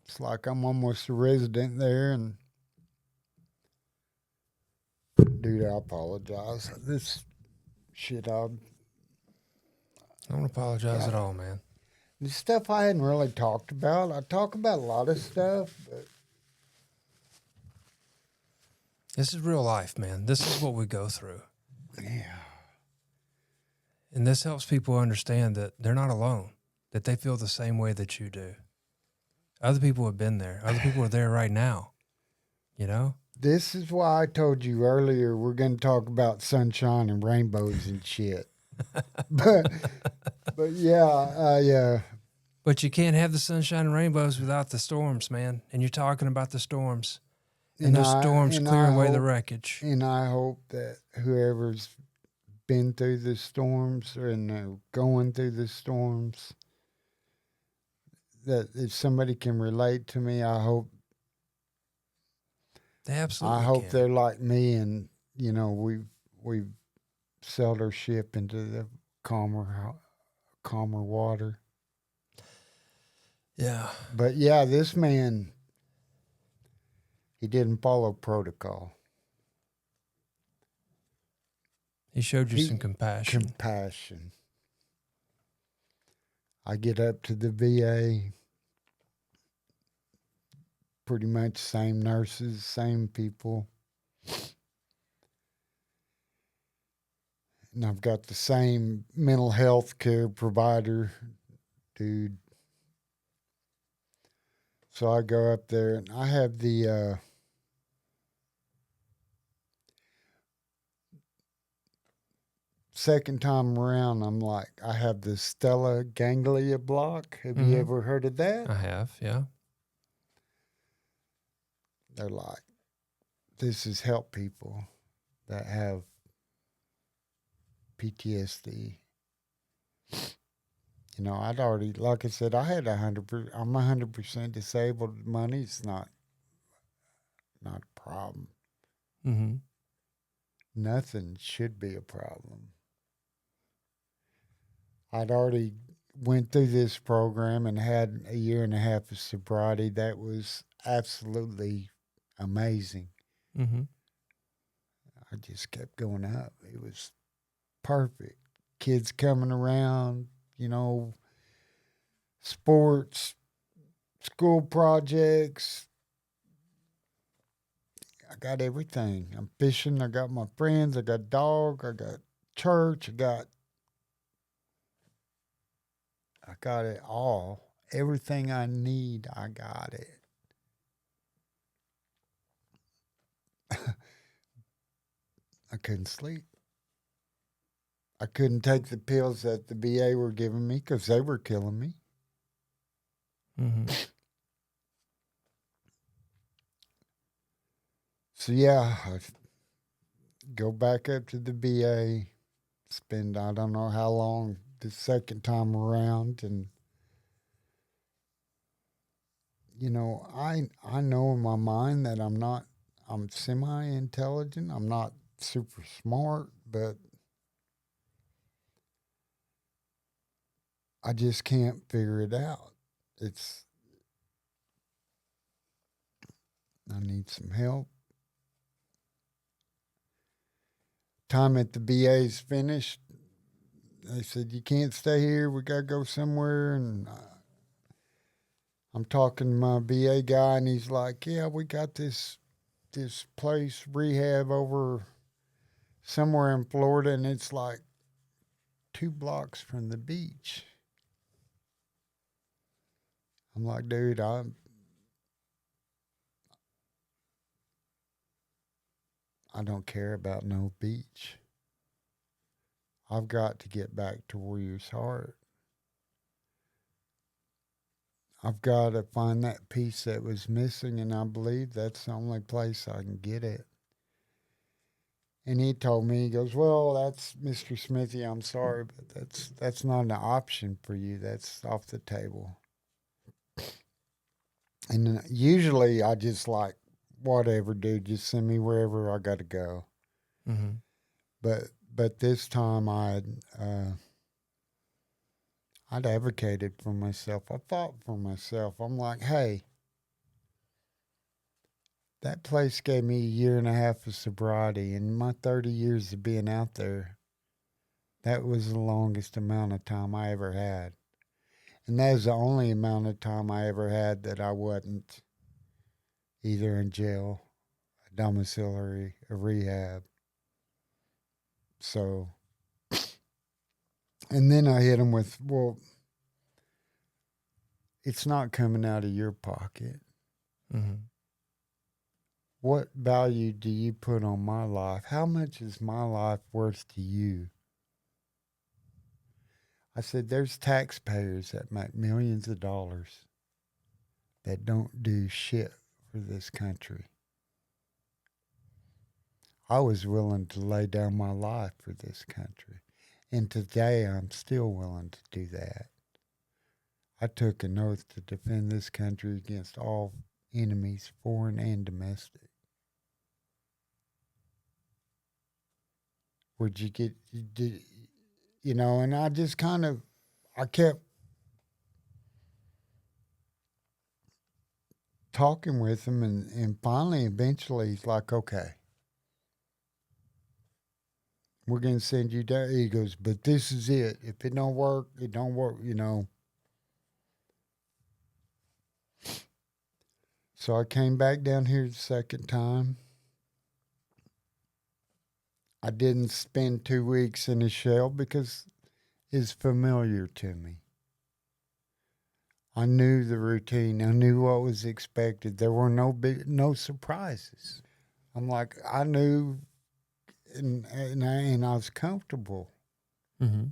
It's like I'm almost a resident there, and dude, I apologize. This shit, I Don't apologize at all, man. this stuff I hadn't really talked about. I talk about a lot of stuff, but This is real life, man. This is what we go through. yeah, And this helps people understand that they're not alone, that they feel the same way that you do. Other people have been there. Other people are there right now, you know? this is why I told you earlier we're going to talk about sunshine and rainbows and shit. but yeah, But you can't have the sunshine and rainbows without the storms, man. And you're talking about the storms. And those storms clear away the wreckage. And I hope that whoever's been through the storms and are going through the storms, that if somebody can relate to me, I hope They absolutely can. they're like me, and you know we've sailed our ship into the calmer water. Yeah. But yeah, this man, he didn't follow protocol. He showed you some compassion. Compassion. I get up to the VA, pretty much same nurses, same people. And I've got the same mental health care provider, dude. So I go up there and I have the second time around, I'm like, I have the Stella ganglia block. Have you ever heard of that? I have, yeah. They're like, this is help people that have PTSD. You know, I'd already, like I said, I had 100%. I'm 100% disabled. Money's not a problem. Mm-hmm. Nothing should be a problem. I'd already went through this program and had a year and a half of sobriety. That was absolutely amazing. Mm-hmm. I just kept going up. It was perfect. Kids coming around, you know, sports, school projects. I got everything. I'm fishing. I got my friends. I got dog. I got church. I got it all. Everything I need, I got it. I couldn't sleep. I couldn't take the pills that the VA were giving me because they were killing me. Mm-hmm. So yeah, I go back up to the VA, spend I don't know how long the second time around, and you know, I know in my mind that I'm semi intelligent. I'm not super smart, but I just can't figure it out. I need some help. Time at the VA's finished. They said, you can't stay here. We got to go somewhere. And I'm talking to my VA guy, and he's like, yeah, we got this place, rehab over somewhere in Florida, and it's like 2 blocks from the beach. I'm like, dude, I don't care about no beach. I've got to get back to Warrior's Heart. I've got to find that piece that was missing, and I believe that's the only place I can get it. And he told me, he goes, well, that's Mr. Smithy, I'm sorry, but that's not an option for you. That's off the table. And usually I just like, whatever, dude, just send me wherever I got to go. Mm-hmm. But this time I'd advocated for myself. I fought for myself. I'm like, hey, that place gave me a year and a half of sobriety. In my 30 years of being out there, that was the longest amount of time I ever had. And that was the only amount of time I ever had that I wasn't either in jail, a domiciliary, a rehab. So, and then I hit him with, well, it's not coming out of your pocket. Mm-hmm. What value do you put on my life? How much is my life worth to you? I said, there's taxpayers that make millions of dollars that don't do shit for this country. I was willing to lay down my life for this country. And today I'm still willing to do that. I took an oath to defend this country against all enemies, foreign and domestic. Would you get, did, you know, and I just kind of, I kept talking with him, and finally, eventually, he's like, okay, we're going to send you down. He goes, but this is it. If it don't work, it don't work, you know. So I came back down here the second time. I didn't spend 2 weeks in a shell because it's familiar to me. I knew the routine. I knew what was expected. There were no surprises. I'm like, I knew, and I was comfortable. Mm-hmm.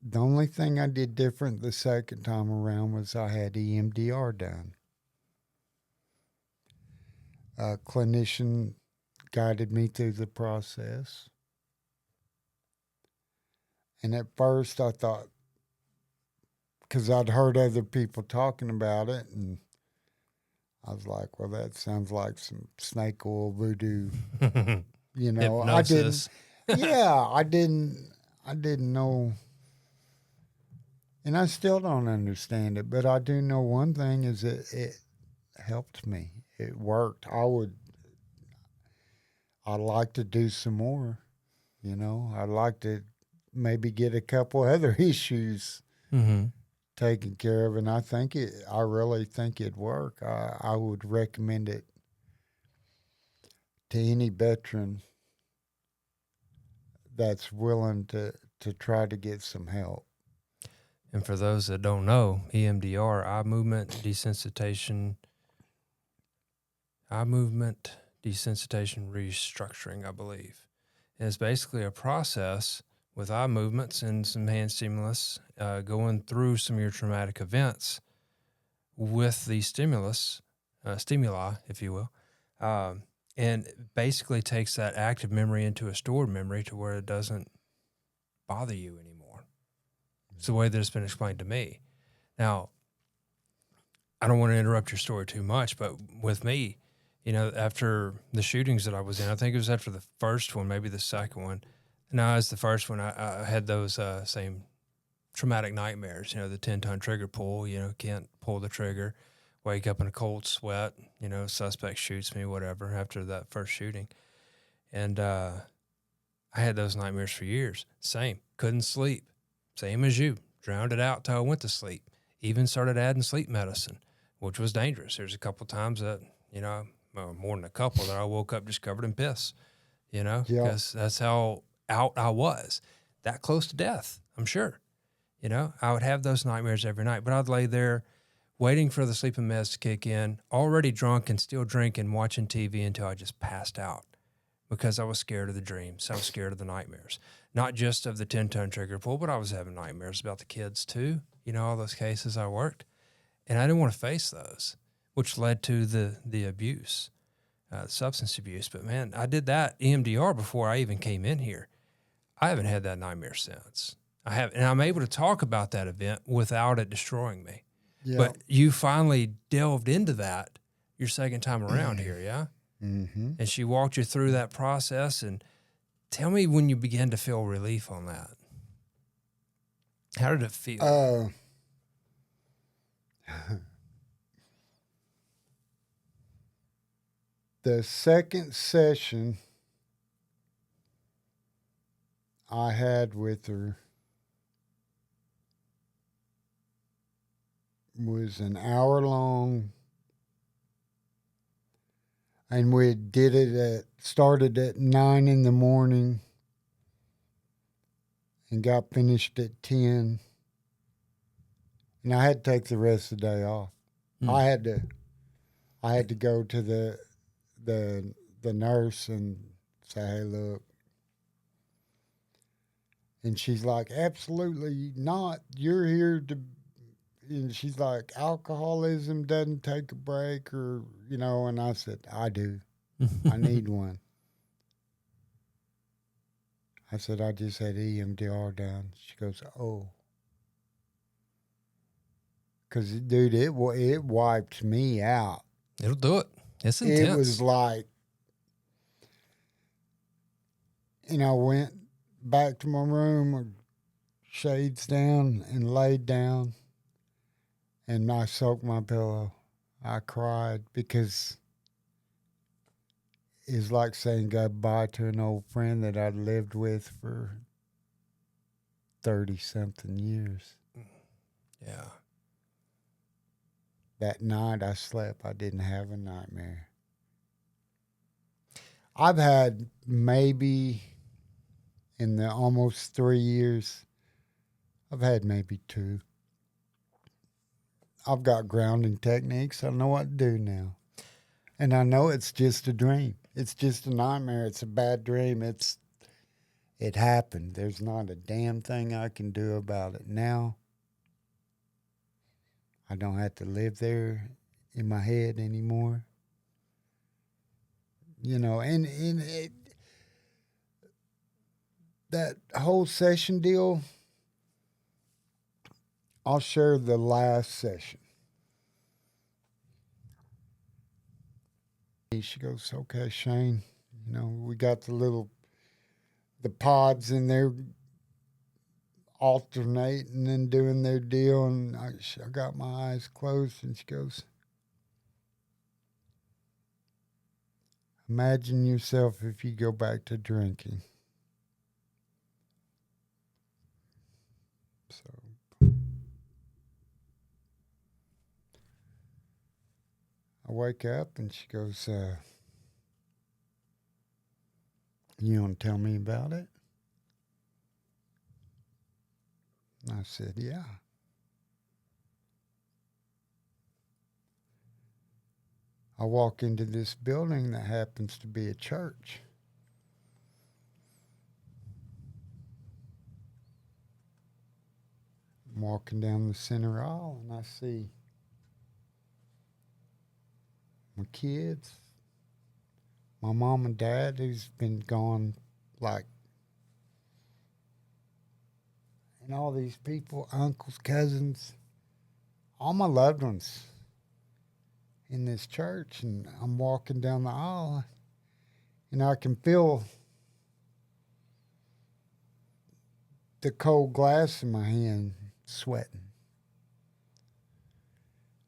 The only thing I did different the second time around was I had EMDR done. A clinician guided me through the process. And at first I thought, because I'd heard other people talking about it, and I was like, well, that sounds like some snake oil voodoo. You know, Hypnosis. I didn't know, and I still don't understand it, but I do know one thing is it helped me. It worked. I'd like to do some more, you know. I'd like to maybe get a couple other issues Mm-hmm. taken care of, and I really think it'd work. I would recommend it to any veteran that's willing to try to get some help. And for those that don't know, EMDR, eye movement desensitization restructuring, I believe. And it's basically a process with eye movements and some hand stimulus, going through some of your traumatic events with the stimuli, if you will, and basically takes that active memory into a stored memory to where it doesn't bother you anymore. It's the way that it's been explained to me. Now, I don't want to interrupt your story too much, but with me, you know, after the shootings that I was in, I think it was after the first one, maybe the second one. No, as the first one, I had those same traumatic nightmares, you know, the 10-ton trigger pull, you know, can't pull the trigger, wake up in a cold sweat, you know, suspect shoots me, whatever, after that first shooting. And I had those nightmares for years. Same. Couldn't sleep. Same as you. Drowned it out till I went to sleep. Even started adding sleep medicine, which was dangerous. There's a couple times that, you know, well, more than a couple, that I woke up just covered in piss, you know, because that's how out I was. That close to death, I'm sure. You know, I would have those nightmares every night, but I'd lay there waiting for the sleeping meds to kick in, already drunk and still drinking, watching TV until I just passed out because I was scared of the dreams. I was scared of the nightmares, not just of the 10-ton trigger pull, but I was having nightmares about the kids too. You know, all those cases I worked, and I didn't want to face those, which led to the abuse, substance abuse. But man, I did that EMDR before I even came in here. I haven't had that nightmare since. And I'm able to talk about that event without it destroying me. Yeah. But you finally delved into that your second time around here, yeah? Mm-hmm. And she walked you through that process. And tell me when you began to feel relief on that. How did it feel? The second session I had with her was an hour long, and we started at 9 in the morning and got finished at 10. And I had to take the rest of the day off. I had to go to the nurse and say, "Hey, look." And she's like, "Absolutely not. You're here to," and she's like, "Alcoholism doesn't take a break," or, and I said, "I do. I need one." I said, "I just had EMDR done." She goes, "Oh." Because, dude, it wiped me out. It'll do it. It's intense. It was like, I went back to my room, shades down, and laid down, and I soaked my pillow. I cried because it's like saying goodbye to an old friend that I'd lived with for 30-something years. Yeah. That night I slept, I didn't have a nightmare. I've had maybe, in the almost 3 years, I've had maybe 2. I've got grounding techniques. I know what to do now. And I know it's just a dream. It's just a nightmare. It's a bad dream. It happened. There's not a damn thing I can do about it now. I don't have to live there in my head anymore. And that whole session deal, I'll share the last session. She goes, "Okay, Shane, we got the pods in there alternating and doing their deal." And I got my eyes closed, and she goes, "Imagine yourself if you go back to drinking." So I wake up, and she goes, "You want to tell me about it?" And I said, "Yeah." I walk into this building that happens to be a church. I'm walking down the center aisle, and I see my kids, my mom and dad, who's been gone, and all these people, uncles, cousins, all my loved ones in this church. And I'm walking down the aisle, and I can feel the cold glass in my hand sweating.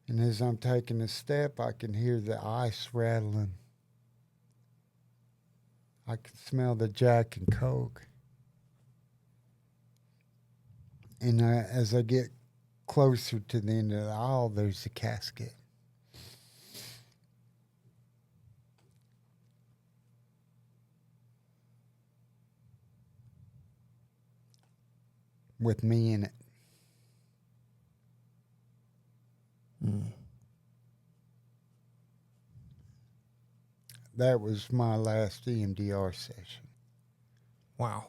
And as I'm taking a step, I can hear the ice rattling. I can smell the Jack and Coke. And as I get closer to the end of the aisle, there's a casket. With me in it. That was my last EMDR session. Wow.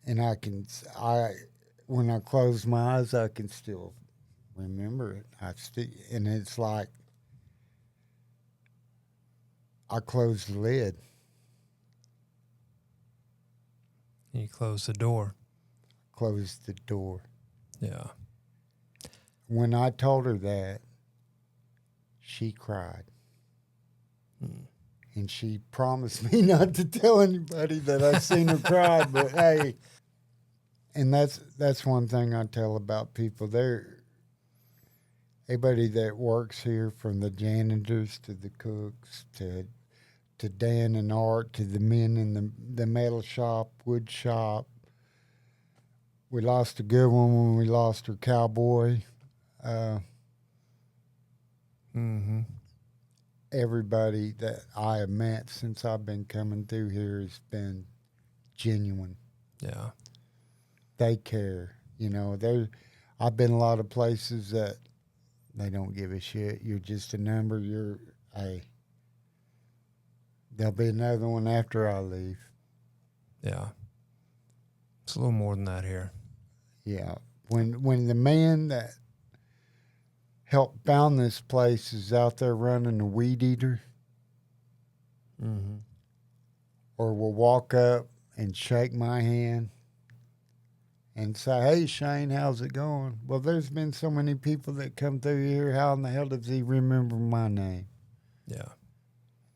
And when I close my eyes, I can still remember it. And it's like I closed the lid. You close the door. Closed the door. Yeah. When I told her that, she cried. And she promised me not to tell anybody that I seen her cry, but hey, and that's one thing I tell about people. Everybody that works here, from the janitors to the cooks to Dan and Art to the men in the metal shop, wood shop. We lost a good one when we lost our cowboy. Mm-hmm. Everybody that I have met since I've been coming through here has been genuine. Yeah. They care. You know, I've been a lot of places that they don't give a shit. You're just a number. Hey, there'll be another one after I leave. Yeah. It's a little more than that here. Yeah. When the man that helped found this place is out there running a weed eater, Mm-hmm. or will walk up and shake my hand and say, "Hey, Shane, how's it going?" Well, there's been so many people that come through here. How in the hell does he remember my name? Yeah.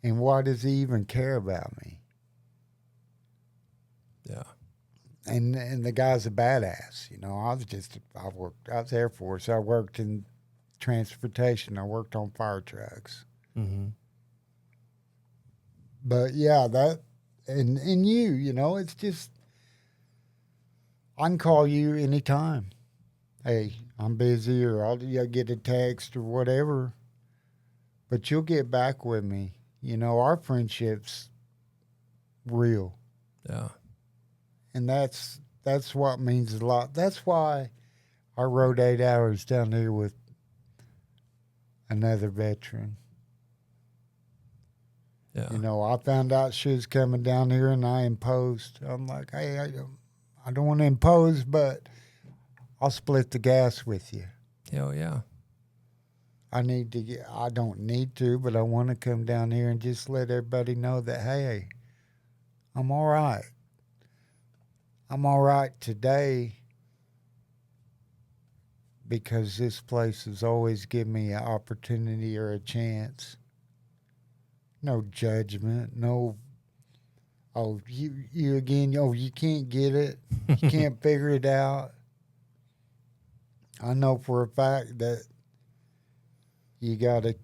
And why does he even care about me? Yeah. And the guy's a badass. You know, I was Air Force. I worked in transportation. I worked on fire trucks. Mm-hmm. But yeah, and you know, it's just, I can call you anytime. Hey, I'm busy, or I'll get a text or whatever. But you'll get back with me. You know, our friendship's real. Yeah. And that's what means a lot. That's why I rode 8 hours down here with another veteran. Yeah. You know, I found out she was coming down here, and I imposed. I'm like, hey, I don't want to impose, but I'll split the gas with you. Hell yeah. I don't need to, but I want to come down here and just let everybody know that, hey, I'm all right. I'm all right today because this place has always given me an opportunity or a chance. No judgment, no, oh, you again, oh, you can't get it. You can't figure it out. I know for a fact that you got to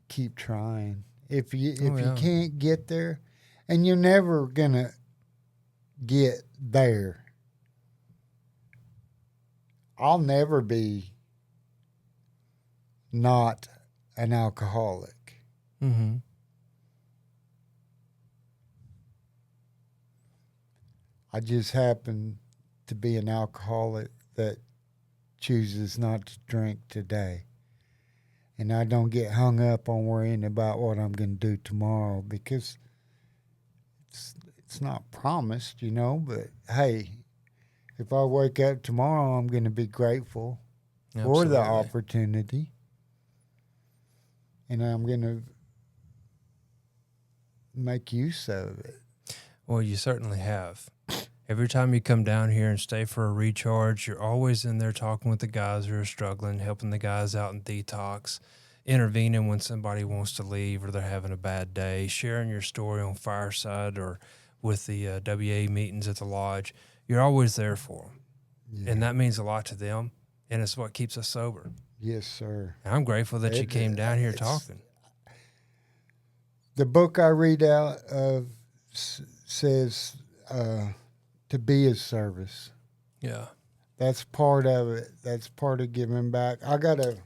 keep trying. If you can't get there, and you're never going to get there. I'll never be not an alcoholic. Mm-hmm. I just happen to be an alcoholic that chooses not to drink today. And I don't get hung up on worrying about what I'm going to do tomorrow, because it's not promised, you know. But hey, if I wake up tomorrow, I'm going to be grateful for the opportunity, and I'm going to make use of it. Well, you certainly have. Every time you come down here and stay for a recharge, you're always in there talking with the guys who are struggling, helping the guys out in detox, intervening when somebody wants to leave or they're having a bad day, sharing your story on Fireside or with the WA meetings at the lodge. You're always there for them. Yeah. And that means a lot to them, and it's what keeps us sober. Yes, sir. And I'm grateful that you came down here talking. The book I read out of says to be of service. Yeah. That's part of it. That's part of giving back. I gotta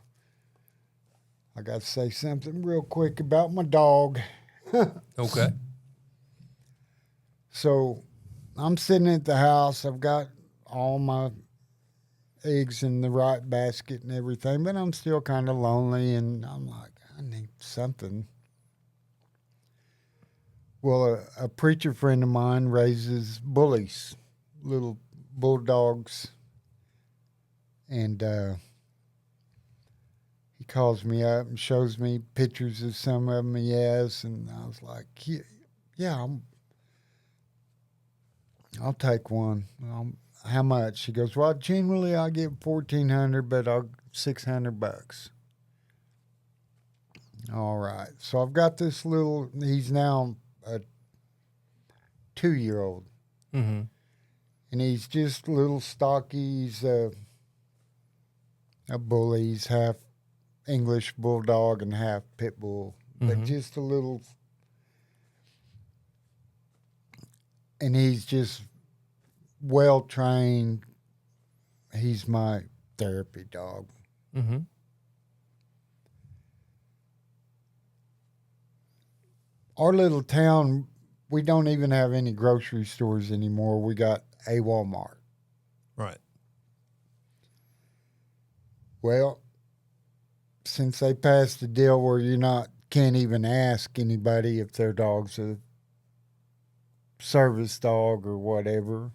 say something real quick about my dog. Okay. So I'm sitting at the house. I've got all my eggs in the right basket and everything, but I'm still kind of lonely, and I'm like, I need something. Well, a preacher friend of mine raises bullies, little bulldogs, and he calls me up and shows me pictures of some of them he has, and I was like, yeah, I'll take one. How much? He goes, well, generally I get $1,400, but I'll $600. All right. So I've got this little, he's now a 2-year-old. Mm-hmm. And he's just a little stocky. He's a bully. He's half English bulldog and half pit bull. But Mm-hmm. just a little, and he's just well trained. He's my therapy dog. Mm-hmm. Our little town, we don't even have any grocery stores anymore. We got a Walmart. Right. Well, since they passed the deal where can't even ask anybody if their dog's a service dog or whatever,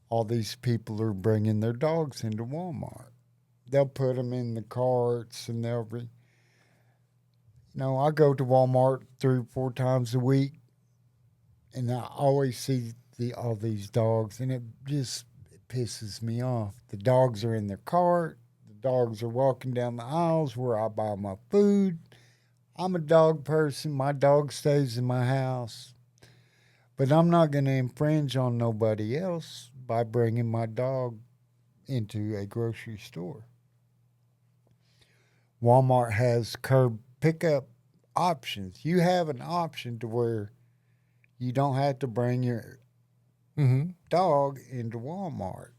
all these people are bringing their dogs into Walmart. They'll put them in the carts and I go to Walmart 3 or 4 times a week, and I always see all these dogs, and it pisses me off. The dogs are in their cart. The dogs are walking down the aisles where I buy my food. I'm a dog person. My dog stays in my house. But I'm not going to infringe on nobody else by bringing my dog into a grocery store. Walmart has curb pickup options. You have an option to where you don't have to bring your dog into Walmart.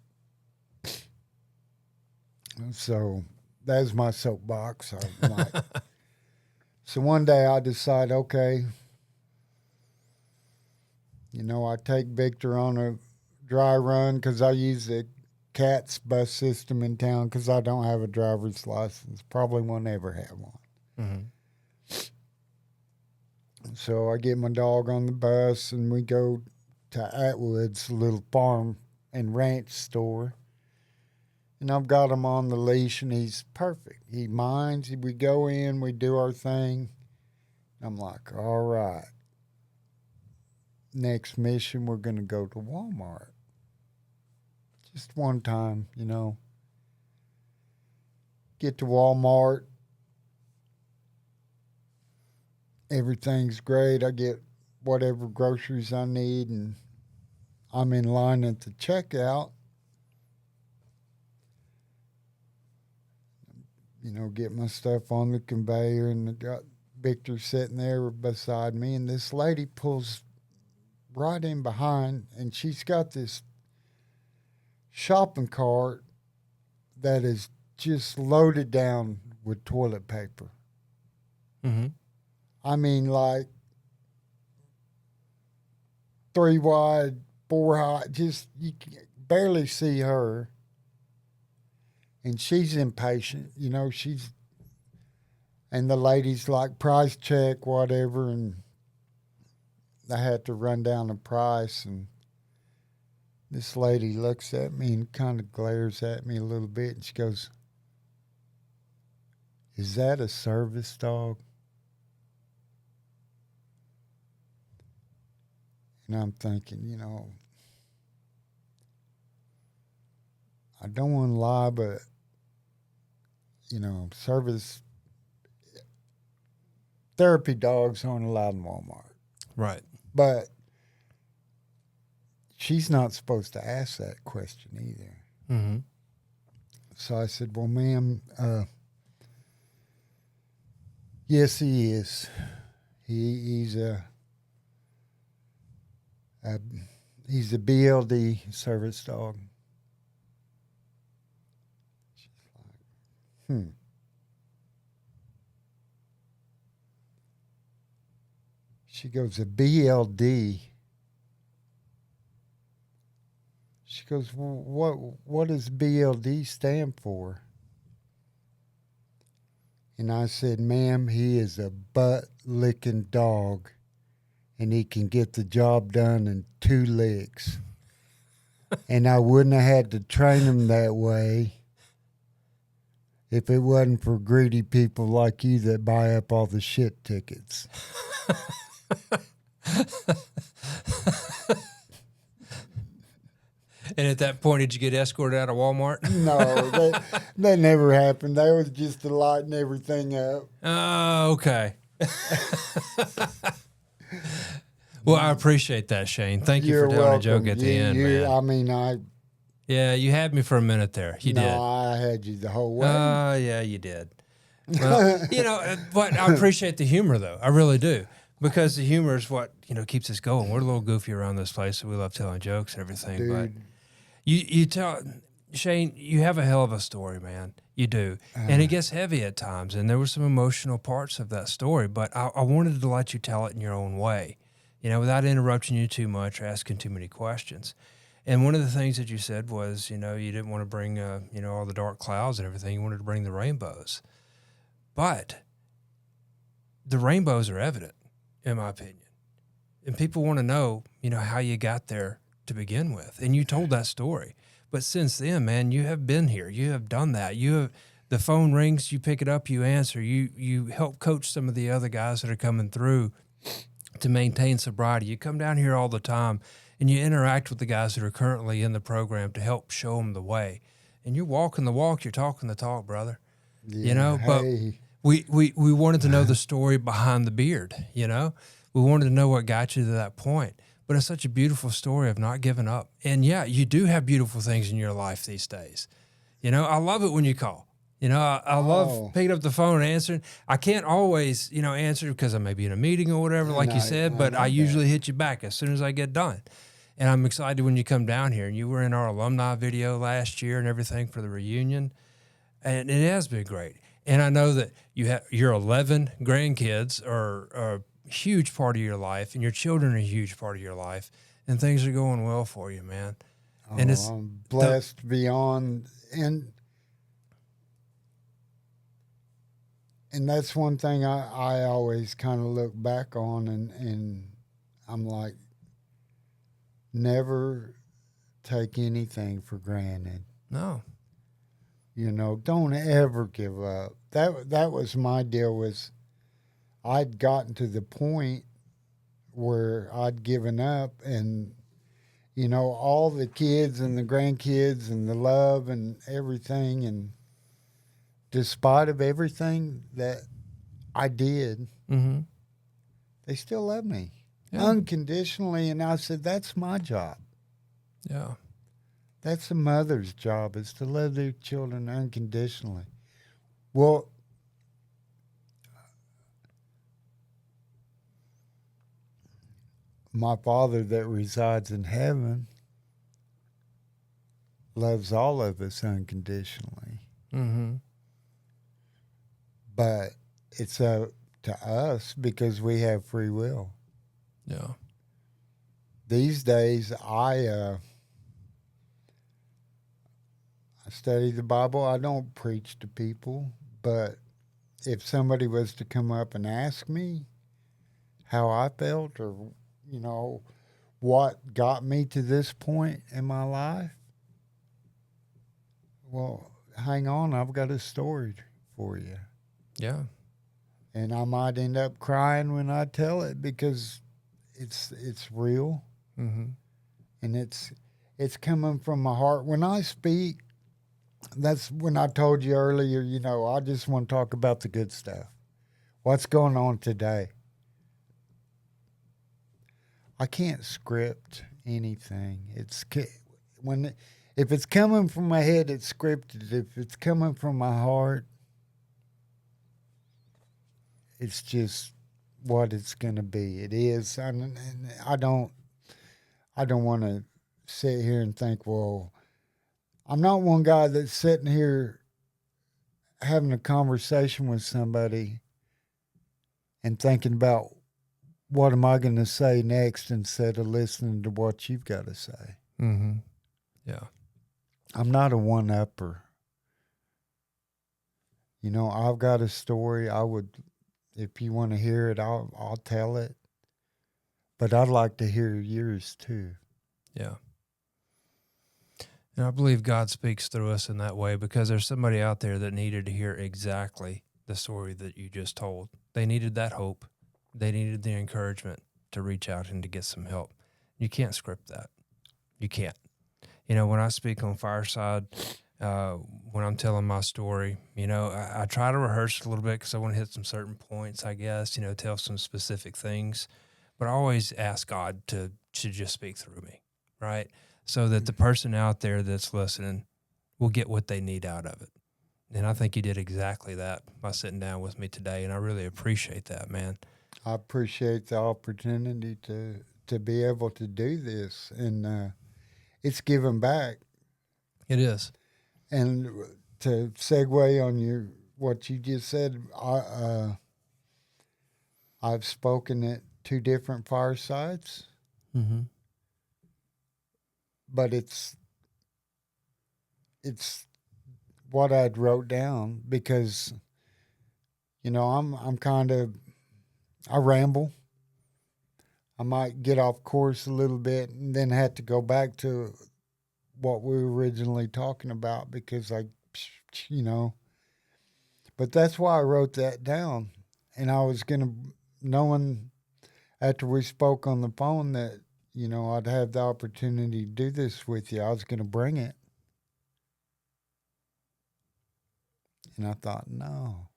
So that's my soapbox. So one day I decide, okay, I take Victor on a dry run because I use the CATS bus system in town because I don't have a driver's license. Probably won't ever have one. Mm-hmm. So I get my dog on the bus and we go to Atwood's little farm and ranch store. And I've got him on the leash and he's perfect. He minds. We go in, we do our thing. I'm like, all right. Next mission, we're going to go to Walmart. Just one time, Get to Walmart. Everything's great. I get whatever groceries I need, and I'm in line at the checkout. Get my stuff on the conveyor, and I got Victor sitting there beside me, and this lady pulls right in behind, and she's got this shopping cart that is just loaded down with toilet paper. Mm-hmm. I mean, like 3 wide, 4 high, just you can barely see her. And she's impatient, and the lady's like, price check, whatever, and I had to run down the price, and this lady looks at me and kind of glares at me a little bit, and she goes, "Is that a service dog?" And I'm thinking, I don't want to lie, but, service therapy dogs aren't allowed in Walmart. Right. But she's not supposed to ask that question either. Mm-hmm. So I said, well, ma'am, yes, he is. He's a BLD service dog. She's like, She goes, a BLD. She goes, well, what does BLD stand for? And I said, ma'am, he is a butt-licking dog, and he can get the job done in 2 licks. And I wouldn't have had to train him that way if it wasn't for greedy people like you that buy up all the shit tickets. And at that point, did you get escorted out of Walmart? No, that never happened. They was just to lighten everything up. Oh, okay. Well, I appreciate that, Shane. Thank you for You're telling a joke welcome. at the end, man. I mean, Yeah, you had me for a minute there. You did. I had you the whole way. Yeah, you did. Well, but I appreciate the humor, though. I really do. Because the humor is what, keeps us going. We're a little goofy around this place, so we love telling jokes and everything. Dude. But you tell, Shane, you have a hell of a story, man. You do. And it gets heavy at times. And there were some emotional parts of that story. But I wanted to let you tell it in your own way, without interrupting you too much or asking too many questions. And one of the things that you said was, you didn't want to bring, all the dark clouds and everything. You wanted to bring the rainbows. But the rainbows are evident, in my opinion. And people want to know, how you got there to begin with. And you told that story. But since then, man, you have been here. You have done that. The phone rings, you pick it up, you answer. You help coach some of the other guys that are coming through to maintain sobriety. You come down here all the time, and you interact with the guys that are currently in the program to help show them the way. And you're walking the walk, you're talking the talk, brother. Yeah, But hey. we wanted to know the story behind the beard, We wanted to know what got you to that point. But it's such a beautiful story of not giving up. And, yeah, you do have beautiful things in your life these days. I love it when you call. I love picking up the phone and answering. I can't always, answer because I may be in a meeting or whatever, like you said, but I usually hit you back as soon as I get done. And I'm excited when you come down here. And you were in our alumni video last year and everything for the reunion. And it has been great. And I know that your 11 grandkids are a huge part of your life, and your children are a huge part of your life, and things are going well for you, man. And I'm blessed beyond, and that's one thing I always kind of look back on, and I'm like, never take anything for granted. No. Don't ever give up. That was my deal. Was I'd gotten to the point where I'd given up, and all the kids and the grandkids and the love and everything, and despite of everything that I did, they still love me unconditionally. And I said, that's my job. Yeah. That's a mother's job, is to love their children unconditionally. Well, my Father that resides in heaven loves all of us unconditionally. Mm-hmm. But it's up to us because we have free will. Yeah. These days, I study the Bible. I don't preach to people, but if somebody was to come up and ask me how I felt, or what got me to this point in my life, well, hang on, I've got a story for you. Yeah. And I might end up crying when I tell it because it's real. Mm-hmm. And it's coming from my heart. When I speak, that's when I told you earlier, I just want to talk about the good stuff. What's going on today? I can't script anything. If it's coming from my head, it's scripted. If it's coming from my heart, it's just what it's going to be. It is. And I don't want to sit here and think, well, I'm not one guy that's sitting here having a conversation with somebody and thinking about what am I going to say next instead of listening to what you've got to say. Mm-hmm. Yeah. I'm not a one-upper. I've got a story. If you want to hear it, I'll tell it. But I'd like to hear yours too. Yeah. And I believe God speaks through us in that way because there's somebody out there that needed to hear exactly the story that you just told. They needed that hope. They needed the encouragement to reach out and to get some help. You can't script that. You can't. when I speak on Fireside, when I'm telling my story, I try to rehearse it a little bit because I want to hit some certain points, I guess, tell some specific things. But I always ask God to just speak through me, right? So that the person out there that's listening will get what they need out of it. And I think you did exactly that by sitting down with me today, and I really appreciate that, man. I appreciate the opportunity to be able to do this, and it's giving back. It is. And to segue on what you just said, I've spoken at 2 different firesides, Mm-hmm. but it's what I'd wrote down because I'm kind of I ramble. I might get off course a little bit and then have to go back to what we were originally talking about because you know, but that's why I wrote that down. And I was going to, knowing after we spoke on the phone that, I'd have the opportunity to do this with you, I was going to bring it. And I thought, no,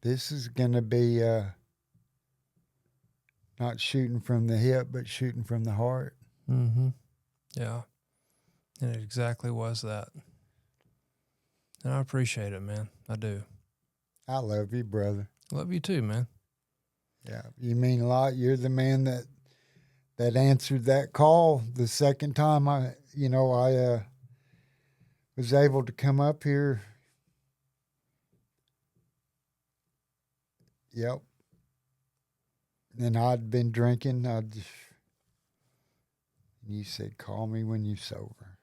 this is going to be not shooting from the hip, but shooting from the heart. Mm-hmm. Yeah. And it exactly was that. And I appreciate it, man. I do. I love you, brother. Love you too, man. Yeah, you mean a lot. You're the man that answered that call the second time I was able to come up here. Yep. And I'd been drinking. You said, call me when you're sober.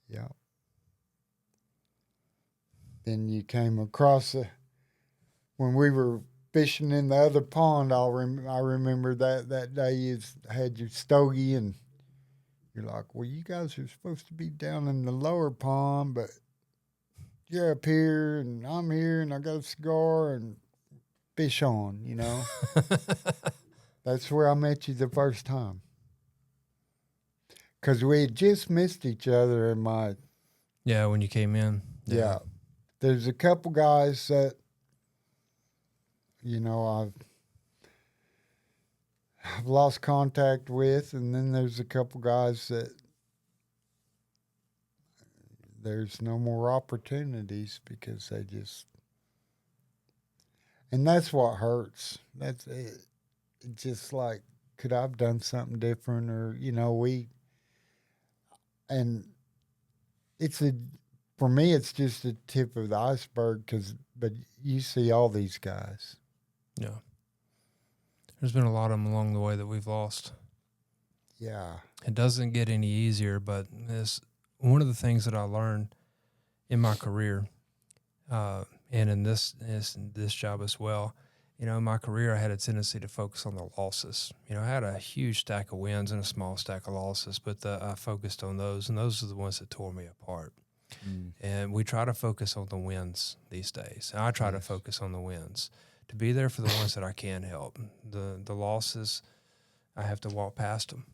Yep. Then you came across when we were fishing in the other pond. I remember that day you had your stogie and you're like, well, you guys are supposed to be down in the lower pond, but you're up here and I'm here and I got a cigar and fish on, That's where I met you the first time. Because we had just missed each other in my... Yeah, when you came in. Yeah. There's a couple guys that, I've lost contact with, and then there's a couple guys that there's no more opportunities because they just... And that's what hurts. That's it. It's just like, could I have done something different? Or, and for me, it's just the tip of the iceberg but you see all these guys. Yeah. There's been a lot of them along the way that we've lost. Yeah. It doesn't get any easier, but it's one of the things that I learned in my career, and in this job as well. In my career, I had a tendency to focus on the losses. I had a huge stack of wins and a small stack of losses, but I focused on those, and those are the ones that tore me apart. Mm. And we try to focus on the wins these days. And I try to focus on the wins, to be there for the ones that I can help. The losses, I have to walk past them,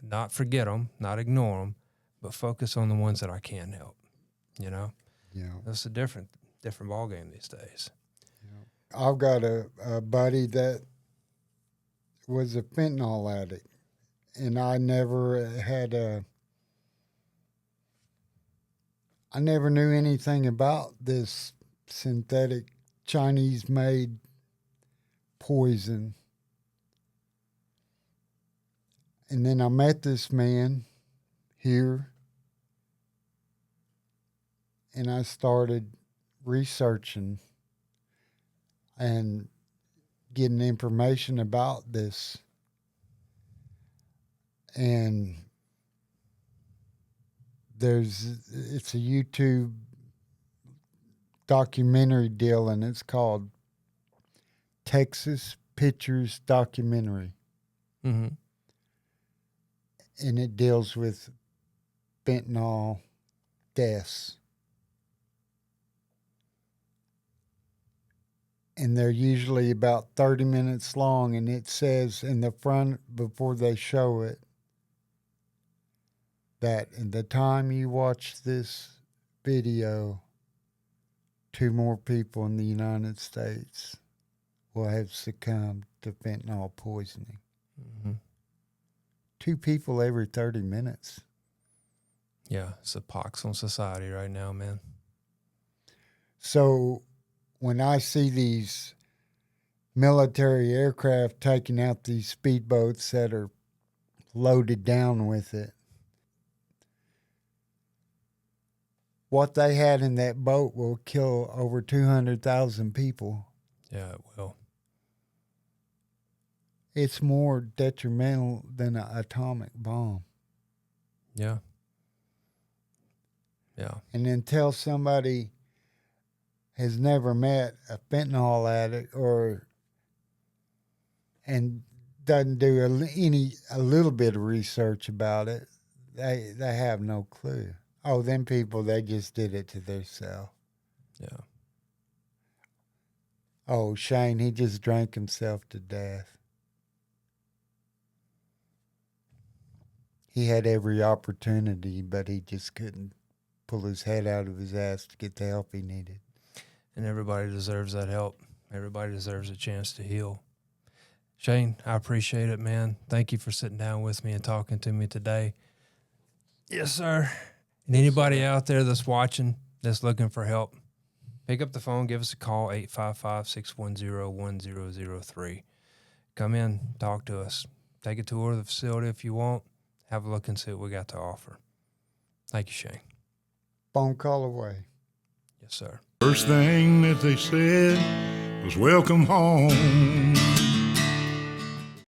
not forget them, not ignore them, but focus on the ones that I can help, Yeah. That's a different ballgame these days. I've got a buddy that was a fentanyl addict, and I never knew anything about this synthetic Chinese-made poison. And then I met this man here, and I started researching and getting information about this. And it's a YouTube documentary deal, and it's called Texas Pictures Documentary. Mm-hmm. And it deals with fentanyl deaths. and they're usually about 30 minutes long, and it says in the front before they show it that in the time you watch this video, 2 more people in the United States will have succumbed to fentanyl poisoning. Mm-hmm. 2 people every 30 minutes. Yeah, it's a pox on society right now, man. So when I see these military aircraft taking out these speedboats that are loaded down with it, what they had in that boat will kill over 200,000 people. Yeah, it will. It's more detrimental than an atomic bomb. Yeah. Yeah. And until somebody has never met a fentanyl addict and doesn't do a little bit of research about it, they have no clue. Oh, them people, they just did it to themselves. Yeah. Oh, Shane, he just drank himself to death. He had every opportunity, but he just couldn't pull his head out of his ass to get the help he needed. And everybody deserves that help. Everybody deserves a chance to heal. Shane, I appreciate it, man. Thank you for sitting down with me and talking to me today. Yes, sir. And anybody out there that's watching, that's looking for help, pick up the phone, give us a call, 855-610-1003. Come in, talk to us. Take a tour of the facility if you want. Have a look and see what we got to offer. Thank you, Shane. Phone call away. Yes, sir. First thing that they said was welcome home.